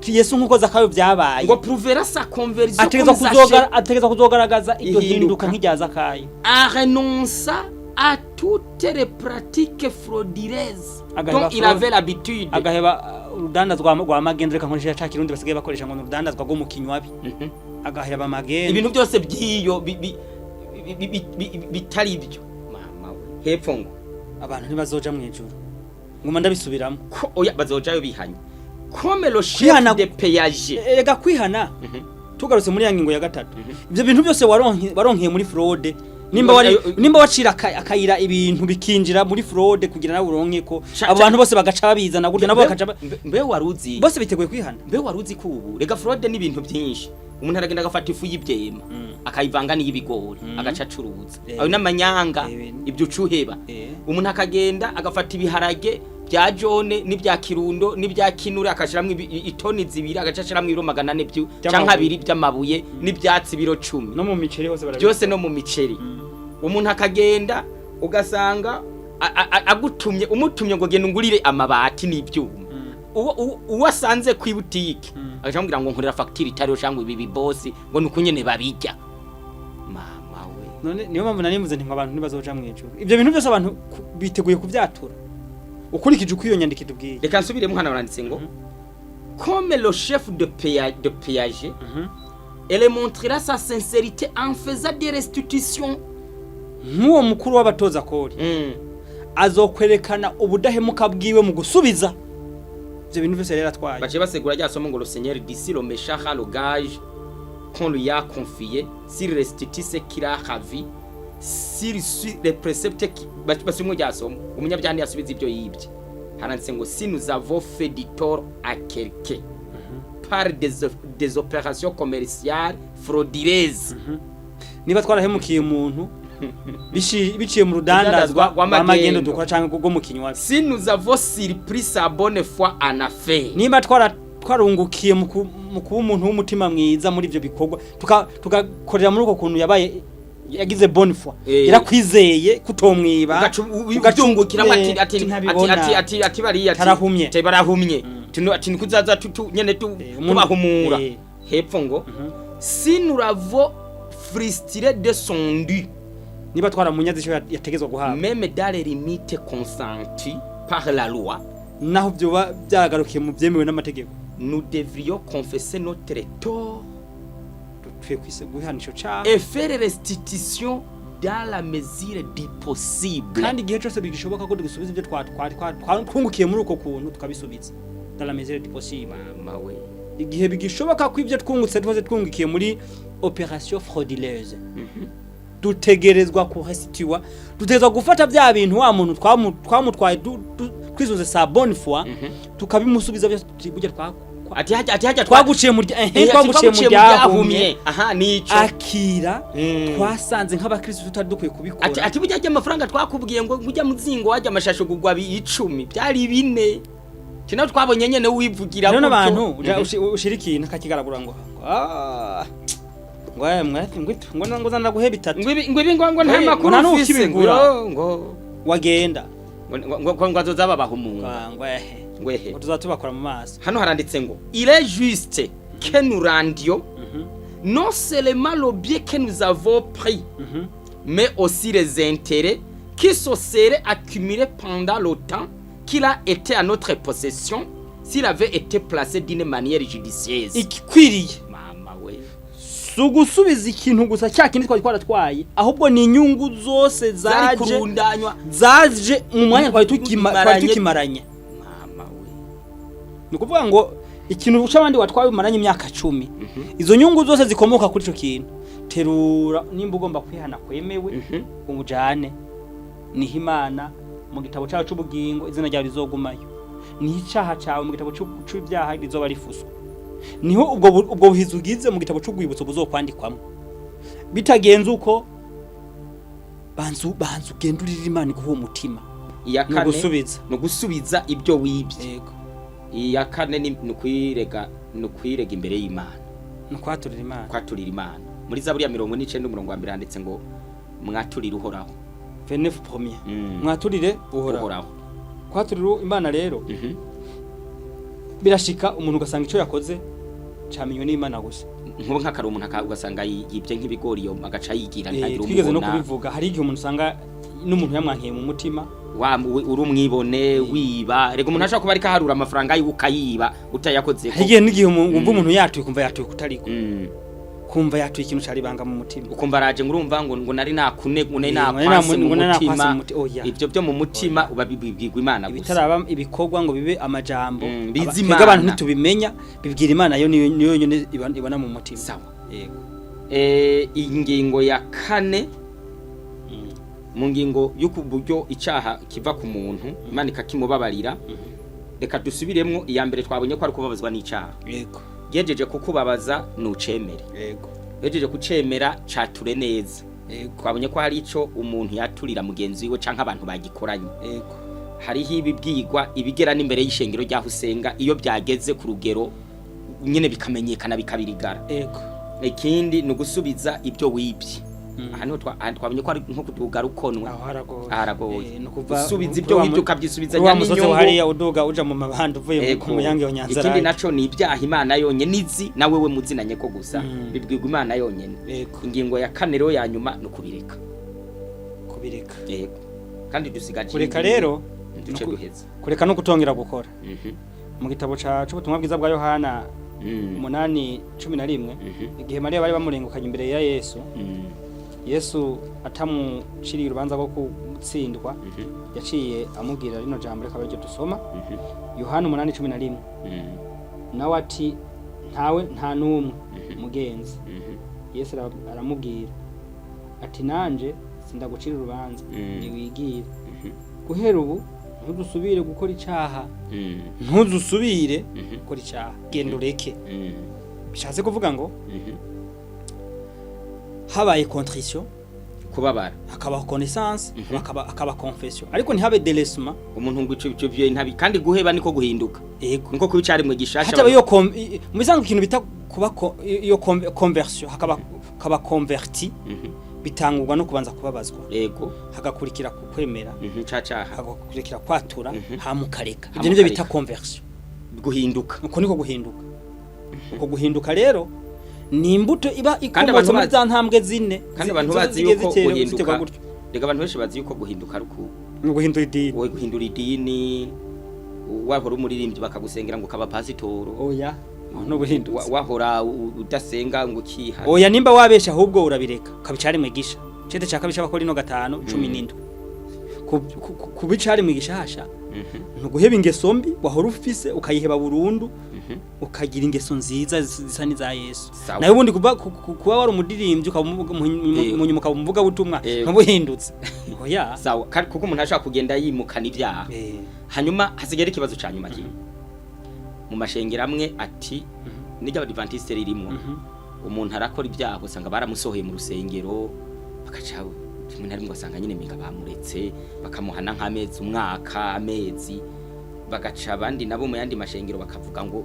Speaker 1: Yesu nkuko Zakayo byabaye
Speaker 2: ngo prouvera sa conversion comme Zaché.
Speaker 1: ategerezwa kuzogaragaza iryo hinduka nk'irya Zakayo
Speaker 2: renonça à toutes les pratiques frauduleuses dont il avait l'habitude.
Speaker 1: Agaheba urudandazwa rwa magendreka nkoresha ca kirundi basigaye bakoresha ngo urudandazwa rwo mu kinywabi. Agaheba magende.
Speaker 2: Ibintu byose byiyo bitari ibyo. Mama we. Hepfo ngo
Speaker 1: abantu ntibazoja mu ijuru. Nguma ndabisubiramo.
Speaker 2: Ko oya bazojayo bihanye. Comme le chef de péage.
Speaker 1: Ega kwihana. Tugarutse muri ya ngingo ya gatatu. Ibyo bintu byose waronkeye muri fraude. Nimba wacira akayira ibintu bikinjira muri fraude kugira nawe uronke ko abantu bose bagaca babizana gutya nabo bakaca
Speaker 2: mbe waruzi
Speaker 1: bose biteguye kwihana
Speaker 2: mbe waruzi ko ubu rega fraude ni ibintu byinshi umuntu aragenda agafata ifu y'ibyema akayivanga n'ibigori agaca acuruza ayo n'amanyanga ibyo ucuheba umuntu akagenda agafata ibiharage bya jone n'ibya kirundo n'ibya kinure akashiramo itoni zibiri agacashiramo ibiro 400 canka 2 by'amabuye n'ibyatsi biro 10
Speaker 1: no mu miceri hose
Speaker 2: byose no mu miceri umuntu akagenda ugasanga agutumye umutumye ngo genda ngurire amabati n'ibyuma uwasanze ku butike agacambira ngo nkorera facture itari cyangwa ibi boss ngo nukunyene babijya mama we
Speaker 1: none niyo mpamvu nanimuze nti abantu ntibazoja mu ijuru ibyo bintu byose abantu biteguye kubyatura ukurikije uko iyo nyandiko itubwiye
Speaker 2: reka nsubiremo hano baranditse ngo comme le chef de péage elle montrera sa sincérité en faisant des restitutions
Speaker 1: nk'uwo mukuru w'abatoza kori azokwerekana ubudahemuka bwiwe mu gusubiza ibyo bintu byose rero atwaye
Speaker 2: baje basegura ryasomo ngo le Seigneur d'ici le méchant le gage qu'on lui a confié s'il restitue ce qu'il a ravi s'il suit les préceptes basumwe ryasomo umunyabyaha yasubiza ibyo yibye haranditse ngo si nous avons fait du tort à quelqu'un par des opérations commerciales frauduleuses
Speaker 1: niba twarahemukiye umuntu biciye mu rudandazwa rw'amagendo dukora cyangwa rwo mu kinywa
Speaker 2: si nous avons surpris sa bonne foi en affaire
Speaker 1: niba twarungukiye mu kuba umuntu w'umutima mwiza muri ibyo bikorwa tugakorera muri uko kuntu yabaye yagize bonne foi yarakwizeye kutomwiba
Speaker 2: ugacungukira ati bariya
Speaker 1: ati
Speaker 2: barahumye ati nikuzaza nyene tubahumura hepfo ngo si nous l'avons frustré de son dû
Speaker 1: niba twaramunyaze cyo yategezwa guhabwa
Speaker 2: même dans les limites consenties par la loi
Speaker 1: naho byo byagarukiye mu byemewe n'amategeko
Speaker 2: nous devrions confesser notre tort
Speaker 1: et
Speaker 2: faire restitution dans la mesure du possible
Speaker 1: kandi igihe cyose bigishoboka ko dusubiza ibyo twungukiye muri uko kuntu tukabisubiza dans la mesure du possible
Speaker 2: mawe
Speaker 1: igihe bigishoboka ko ibyo twungutse twose twungukiye muri opération frauduleuse dutegerezwa kurestituwa dutegerezwa gufata bya bintu wa muntu twamutwaye twizuze sa bonne foi tukabimusubiza byo burya
Speaker 2: ati
Speaker 1: twaguciye mu ryahumye
Speaker 2: aha nico
Speaker 1: akira twasanze nk'abakristo tutari dukwiye kubikora
Speaker 2: ati burya amafaranga twakubwiye ngo ujya muzingo wajya amashasho gugwa 10 byari 4 kino twabonye nyene wivugira
Speaker 1: ko abantu ushirikiye nakakigaragura ngo ngo zana guheba 3
Speaker 2: ngo ibi ngo nta makuru ufise
Speaker 1: ngo wagenda
Speaker 2: ngo azozaba bahumura
Speaker 1: ngwehe tuzatubakora mu maso
Speaker 2: hano haranditse ngo il est juste que nous rendions non seulement le bien que nous avons pris mais aussi les intérêts qui se seraient accumulés pendant le temps qu'il a été à notre possession s'il avait été placé d'une manière judicieuse
Speaker 1: ikikwiriye
Speaker 2: mama we
Speaker 1: sugusubiza ikintu gusa cyakindi twaratwaye ahubwo ni inyungu zose zaje mu mwanya twari tukimaranye
Speaker 2: mama we
Speaker 1: nukuvuga ngo ikintu c'abandi watwaye umaranye imyaka 10 izo nyungu zose zikomoka kuri ico kintu terura nimba ugomba kwihana kwemewe umujane niho Imana mu gitabo cyawe c'ubugingo izina ryawe rizogumayo niho icaha cawe mu gitabo c'ibyaha rizoba rifuswa niho ubwo buhizi ugize mu gitabo c'ugwibutso buzokwandikwamo bitagenze uko banzu gendurira Imana iguha umutima
Speaker 2: iya kane
Speaker 1: gusubiza
Speaker 2: no gusubiza ibyo wibye
Speaker 1: yego
Speaker 2: iya kane ni kwirega imbere y'Imana
Speaker 1: no kwaturira Imana
Speaker 2: muri Zaburi ya 49:1 handitse ngo mwaturire uhoraho
Speaker 1: 29 mwaturire uhoraho kwaturira Imana rero birashika umuntu ugasanga ico yakoze camenywe n'Imana gusa
Speaker 2: nkubo nk'akari umuntu ugasanga yibye nk'ibigori yo agaca yigira ntagira umuntu
Speaker 1: twigeze no kubivuga hari igihe umuntu usanga n'umuntu yamwankiye mu mutima
Speaker 2: uri umwibone wiba rega umuntu ashaka kuba ari kaharura amafaranga y'ukayiba utayakoze
Speaker 1: ko igihe n'igihe umva umuntu yatuye kumva yatuye kutariko kumva yatuye ikintu cari banga mu mutima
Speaker 2: ukumva araje ngurumva ngo nari nakune nakwase mu mutima ivyo byo mu mutima ubabibwirwa Imana gusa
Speaker 1: bitaraba ibikorwa ngo bibe amajambo biga abantu ntitubimenya bibwira Imana yo niyo nyone ibana mu mutima
Speaker 2: sawa
Speaker 1: yego
Speaker 2: ingingo ya kane mu ngingo y'ukuburyo icaha kiva ku muntu Imana ikakimubabarira reka dusubiremwo iya mbere twabonye ko ari kubabazwa n'icaha
Speaker 1: yego
Speaker 2: gejeje kukubabaza nucemere
Speaker 1: yego
Speaker 2: gejeje kucemera cature neza
Speaker 1: yego
Speaker 2: twabonye ko hari ico umuntu yaturira mugenzi we canke abantu bagikoranye
Speaker 1: yego
Speaker 2: hariho ibibwirwa ibigera n'imbere y'ishengero rya Husenga iyo byageze ku rugero nyene bikamenyekana bikabirigara
Speaker 1: yego
Speaker 2: ikindi no gusubiza ibyo wibye hano twabonye ko ari nko kuduga rukonwa haragoye gusubiza ibyo wibye ukabyisubiza
Speaker 1: n'inyungu hariya uduga uja mu mabandi uvuye mu muyange wa Nyanza
Speaker 2: ikindi naco ni ibyaha Imana yonyene nizi nawe we muzinanye ko gusa bibwirwa Imana yonyene ingingo ya kane rero ya nyuma no kubireka yego kandi dusigaje
Speaker 1: kureka rero
Speaker 2: duce duheza
Speaker 1: kureka no kutongera gukora mu gitabo c'ubutumwa bwiza bwa Yohana 8:11 igihe Mariya bari bamurengukanye imbere ya Yesu atamuciriye urubanza rwo gutsindwa yaciye amubwira rino jambo reka baryo dusoma Yohana 8:11 nawe ati nta numwe mugenzi Yesu aramubwira ati nanje sindagucira urubanza ni wigire guhera ubu ntudusubire gukora icaha ntudusubire gukora icaha genda ureke bishatse kuvuga ngo habaye contrition
Speaker 2: kubabara
Speaker 1: hakaba connaissance hakaba confession ariko ntihabe délèsement
Speaker 2: umuntu ngo ico byo ntabi kandi guheba niko guhinduka
Speaker 1: yego
Speaker 2: niko kubicari mu gishasha
Speaker 1: hata yo mu bisanzwe ikintu bita kuba iyo conversion hakaba converti bitangurwa no kubanza kubabazwa
Speaker 2: yego
Speaker 1: hagakurikira kukwemera
Speaker 2: cacaha
Speaker 1: hagakurikira kwatura hamukareka ibyo nivyo bita conversion
Speaker 2: guhinduka
Speaker 1: uko niko guhinduka uko guhinduka rero ni imbuto iba ikomotse muri za ntambwe zine
Speaker 2: kandi abantu bazi yuko guhinduka rega abantu benshi bazi yuko guhinduka ruko
Speaker 1: guhindura idini
Speaker 2: wowe guhindura idini wahora umuririmbyi bakagusengera ngo kaba pasitoro
Speaker 1: oya no guhinduka
Speaker 2: wahora udasenga ngo kiha
Speaker 1: oya nimba wabesha ahubwo urabireka kabicari mwigisha cete cyakabisha bakora ino 5:17 kubicari mwigisha hasha no guheba ingeso mbi wahora ufise ukayiheba burundu ukagira ingeso nziza zisa niza Yesu nawe ubundi kuba wari umudirimbyi munyuma ukavuga butumwa ntubuhindutse oya
Speaker 2: sawa kuko umuntu ashaka kugenda yimukana ibyaha hanyuma hasigera ikibazo cyanyuma kintu mu mashengero amwe ati nijya abadventiste ririmo umuntu arakora ibyaha usanga baramusohoye mu rusengero bakaca rimwe na rimwe basanga nyine minga bamuretse bakamuhana nk'amezi umwaka amezi bagaca abandi nabo mu yandi mashengero bakavuga ngo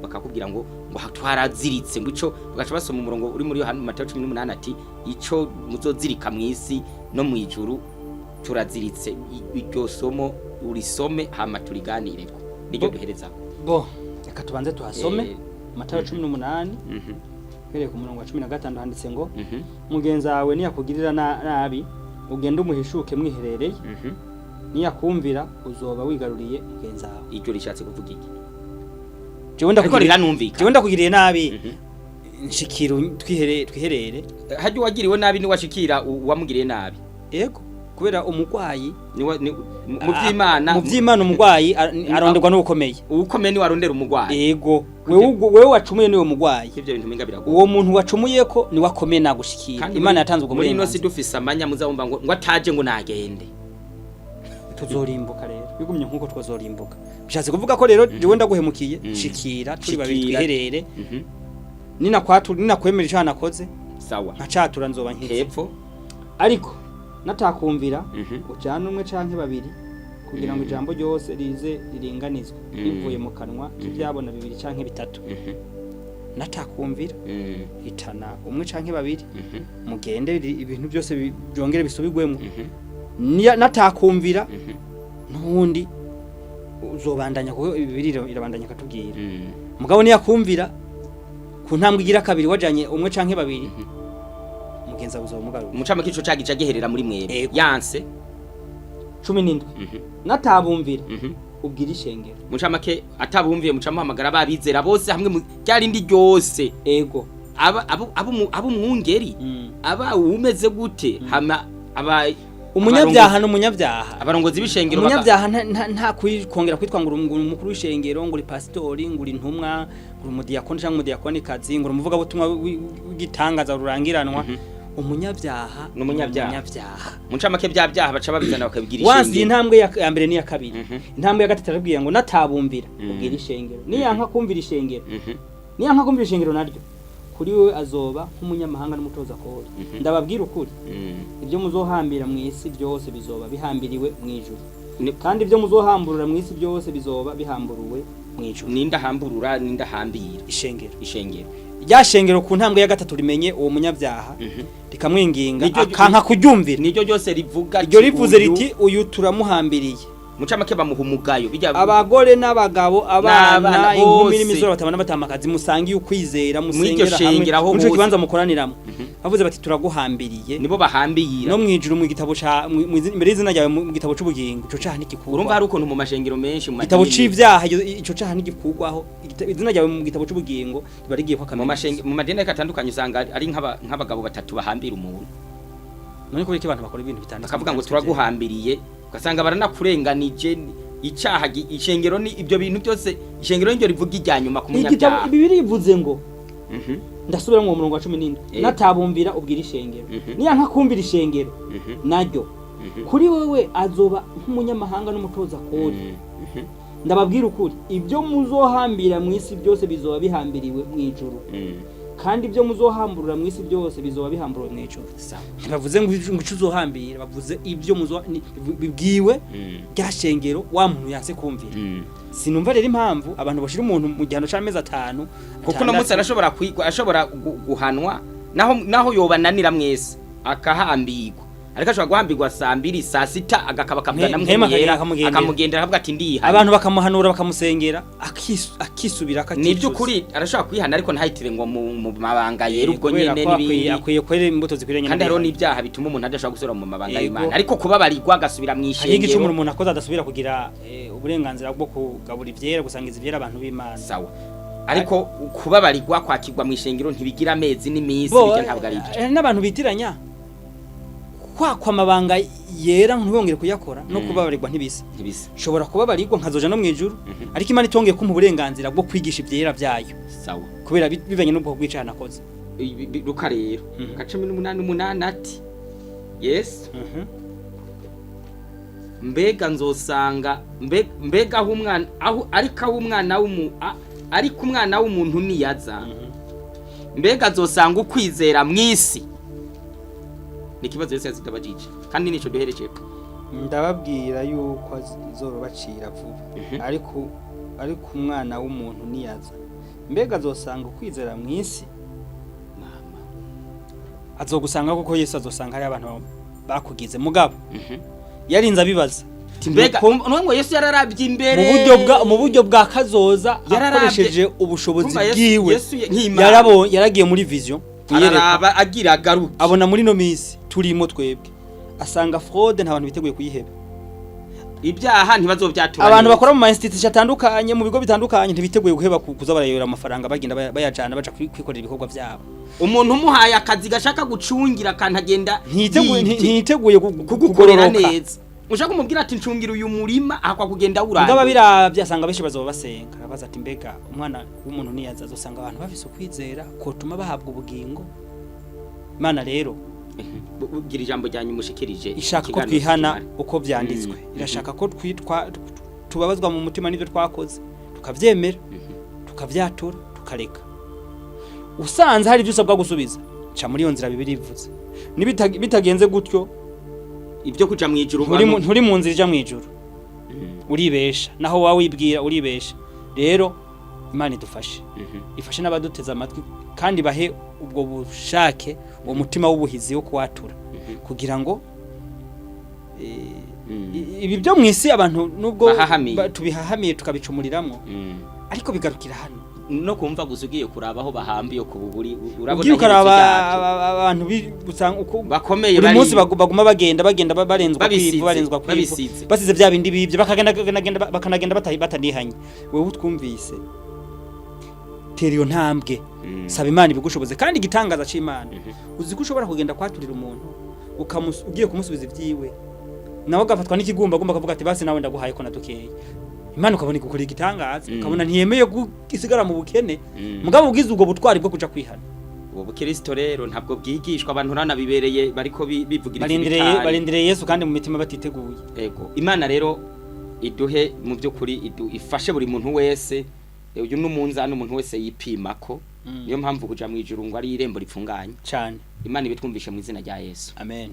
Speaker 2: bakakubwira ngo twaraziritse ngo ico bagaca basoma umurongo uri muri Yohana Mateo 18 ati ico muzozirika mwisi no mu ijuru turaziritse iryo somo urisome hama turiganireko niryo duhereza
Speaker 1: bo reka tubanze tuhasome Mateo 18 Mbere ku murongo wa 15 handitse ngo mugenzi wawe niyakugirira nabi ugende umuhishuke mwiherereye niyakumvira uzoba wigaruriye mugenzi wawe
Speaker 2: icyo rishatse kuvuga iki
Speaker 1: jewe ndakugiriye nabi nshikira twiherere
Speaker 2: haje wagiriwe nabi ni washikira uwamugiriye nabi
Speaker 1: yego kubera umugwayi
Speaker 2: mu vy'Imana
Speaker 1: mu vy'Imana umugwayi aronderwa n'ubukomeye
Speaker 2: ubukomeye ni warondera umugwayi
Speaker 1: yego wewe wacumuye niwe mugwayi
Speaker 2: ivyo bintu minga birago
Speaker 1: uwo muntu wacumuye ko ni wakomeye nagushikira Imana yatanze ubwo
Speaker 2: muri ino si dufise amanya muzabumva ngo ataje ngo nagende
Speaker 1: tuzorimbuka rero bigumye nkuko twazorimbuka bishatse kuvuga ko rero jewe ndaguhemukiye shikira turi babiri twiherere nina kwemera icyo nakoze
Speaker 2: sawa
Speaker 1: nkacatura nzoba nkitse
Speaker 2: hepfo
Speaker 1: ariko natakumvira ujana umwe canke babiri kugira ngo ijambo ryose rize riringanizwe bivuye mu kanwa kibyabona bibiri canke bitatu natakumvira hitana umwe canke babiri mugende ibintu byose byongere bisubigwemo natakumvira nundi uzobandanya kuko ibiriro irabandanya katubwira mugabo niyakumvira ku ntambwe igira kabiri wajanye umwe canke babiri mugenza buzo mugaruka
Speaker 2: umucama kico cagica giherera muri mwere yanse
Speaker 1: 17 natabumvira ubwira ishengero
Speaker 2: mucama ke atabumviye mucama hamagara babizera bose hamwe cyari ndi ryose
Speaker 1: ego
Speaker 2: abo mwungeri aba umeze gute hama aba
Speaker 1: umunyabyaha n'umunyabyaha
Speaker 2: abarongozi b'ishengero
Speaker 1: umunyabyaha nta kongera kwitwa ngo umukuru w'ishengero ngo uri pasitori ngo uri ntumwa ngo umudiyakoni cyangwa umudiyakoni kazi ngo umuvuga butumwa w'igitangaza rurangiranwa umunyabyaha
Speaker 2: n'umunyabyaha muncamake byaha baca babizana bakabigira ishengero
Speaker 1: wansi intambwe ya mbere ni ya kabiri intambwe ya gatatu arabwiye ngo natabumbira ubwira ishengero niyanka kumvira ishengero niyanka kumvira ishengero naryo kuri wewe azoba nk'umunyamahanga n'umutoza kore ndababwira ukuri ibyo muzohambira mu isi byose bizoba bihambiriwe mu ijuru kandi ibyo muzohamburura mu isi byose bizoba bihamburuwe mu ijuru
Speaker 2: nindahamburura nindahambira
Speaker 1: ishengero rya shengero ku ntambwe ya gatatu rimenye uwo munyabyaha rikamwinginga akanka kuryumvira
Speaker 2: niryo ryose rivuga
Speaker 1: iryo rivuze riti uyu turamuhambiriye
Speaker 2: mucamake bamuha umugayo
Speaker 1: abagore n'abagabo abana inkumi n'imizoro batabana batamakazi musangiye ukwizera musengera hamwe muco kibanza mukoraniramo bavuze bati turaguhambiriye
Speaker 2: nibo bahambira
Speaker 1: no mwijuru mu gitabo ca imbere y'izina ryawe mu gitabo c'ubugingo ico caha ntikikugwa
Speaker 2: urumva hari ukuntu mu mashengero menshi mu
Speaker 1: gitabo c'ivyaha ico caha ntikikugwaho izina ryawe mu gitabo c'ubugingo barigiye ko
Speaker 2: akamenya mu madini katandukanye usanga ari nk'abagabo batatu bahambira umuntu
Speaker 1: none ko abantu bakora ibintu bitandukanye
Speaker 2: bakavuga ngo turaguhambiriye ugasanga baranakurenganije icaha ishengero ni ibyo bintu byose ishengero n'iryo rivuga ijyanyuma ku munyabyaha
Speaker 1: ibi birivuze ngo ndasubira mu murongo wa 17 natabumbira ubwira ishengero niyanka kumvira ishengero naryo kuri wewe azoba nk'umunyamahanga n'umutoza kode ndababwira ukuri ibyo muzohambira mu isi byose bizoba bihambiriwe mu ijuru kandi ibyo muzohamburura mu isi byose bizoba bihamburuwe mu ijuru bavuze ngo uzohambira bavuze ibyo bibwiwe ryashengero wa muntu yase kumvira sinumva rero impamvu abantu bashira umuntu mu gihano c'amezi 5
Speaker 2: kuko no munsi ashobora guhanwa naho yobananira mwese akahambirwa ariko ashobora guhambirwa saa 2 saa 6 agakaba kavugana mwemera akamugendera avuga ati ndiha
Speaker 1: abantu bakamuhanura bakamusengera akisubira
Speaker 2: nibyo kuri arashobora kwihana ariko ntahitire ngo mu mabanga yera ubwo nyene nibi
Speaker 1: akwiye kwere imbuto zikwiranye
Speaker 2: kandi haro n'ibyaha bituma umuntu adashobora gusubira mu mabanga y'Imana ariko kubabarirwa agasubira mu ishengero
Speaker 1: ari igicumuro umuntu akoze adasubira kugira uburenganzira bwo kugabura ivyera gusangiza ivyera abantu b'Imana
Speaker 2: sawa ariko kubabarirwa kwakirwa mu ishengero ntibigira amezi n'imisi bijya ntabwo ari ibyo
Speaker 1: n'abantu bitiranya kwa mabanga yera ntibongere kuyakora no kubabarirwa ntibisa shobora kubabarirwa nkazoja no mwijuru ariko Imana itongeye kumpa uburenganzira bwo kwigisha ivyera byayo
Speaker 2: sawa
Speaker 1: kubera bivanye n'ubwo bwicana nakoze
Speaker 2: ruka rero ka 18 ati yes mbega nzosanga mbega aho umwana aho ariko umwana w'umuntu niyaza mbega azosanga ukwizera mwisi nikibazo yose zitabajije kandi nico duhereje
Speaker 1: ndababwira yuko azorobacira vuba ariko umwana w'umuntu niyaza mbega azosanga ukwizera mwisi mama azogusanga kuko Yesu azosanga hari abantu bakugize mugabo yarinze abibaza
Speaker 2: mbega nongo Yesu yararabye imbere
Speaker 1: mu buryo bwa kazoza akoresheje ubushobozi bwiwe yaragiye muri vision
Speaker 2: araraba agira garuki
Speaker 1: abona muri no misi turimo twebwe asanga fraude nta bantu biteguye kuyiheba
Speaker 2: ibyaha ntibazovyatura
Speaker 1: abantu bakora mu ma institution atandukanye mu bigo bitandukanye ntibiteguye guheba kuza barayobera amafaranga bagenda bayajana baja kwikorera ibikorwa vyabo.
Speaker 2: Umuntu umuhaye akazi gashaka gucungira kantagenda
Speaker 1: ntiteguye
Speaker 2: kugukorera neza. Ushaka kumubwira ati ncungira uyu murima akwa kugenda uranga.
Speaker 1: Ngaba biravya sanga benshi bazoba basenga baza ati mbega umwana w'umuntu niyaza azosanga abantu bafise ukwizera ko tuma bahabwa ubugingo. Imana rero
Speaker 2: ubwira ijambo ryanyu mushikirije
Speaker 1: ishaka ko twihana uko vyanditswe. Irashaka ko tubabazwa mu mutima n'ivyo twakoze tukavyemera tukavyatura tukareka. Usanze hari ibyo usabwa gusubiza ca muri iyo nzira bibiri ivuze. Bitagenze gutyo
Speaker 2: ibyo kuja mwijuru
Speaker 1: nturi mu nzira ija mwijuru. Uribesha naho wawe wibwira uribesha. Rero Imana idufashe. Ifashe n'abaduteza amatwi kandi bahe ubwo bushake uwo mutima w'ubuhizi wo kwatura kugira ngo ibi byo mwisi abantu nubwo tubihahamiye tukabicumuriramo ariko bigarukira hano
Speaker 2: no kumva gusugiye kurabaho bahambiye ku buburi
Speaker 1: urabona ukaraba abantu busanga uko
Speaker 2: bakomeye
Speaker 1: bari munsi baguma bagenda barenzwa kwivu barenzwa kwivu basize bya bindi bibye bakanagenda batanihanye wewe utwumvise teriyo ntambwe saba Imana ibigushoboze kandi igitangaza c'Imana uzi ko ushobora kugenda kwaturira umuntu ugiye kumusubiza ivyiwe nawe gafatwa n'ikigumba kavuga ati basi nawe ndaguhaye ko nadukeye Imana ukabona igukora igitangaza ukabona ntiyemeye isigara mu bukene mugabo ubwiza ubwo butwari bwo kuja kwihana.
Speaker 2: Ubu Kristo rero ntabwo bwigishwa abantu rana bibereye bariko bivugira
Speaker 1: barindireye Yesu kandi mu mitima batiteguye.
Speaker 2: Ego Imana rero iduhe mu byukuri ifashe buri muntu wese uyu n'umunzani umuntu wese yipimako niyo mpamvu kuja mwijuru ngo ari irembo ripfunganye
Speaker 1: cyane.
Speaker 2: Imana ibitwumvishe mu izina rya Yesu.
Speaker 1: Amen.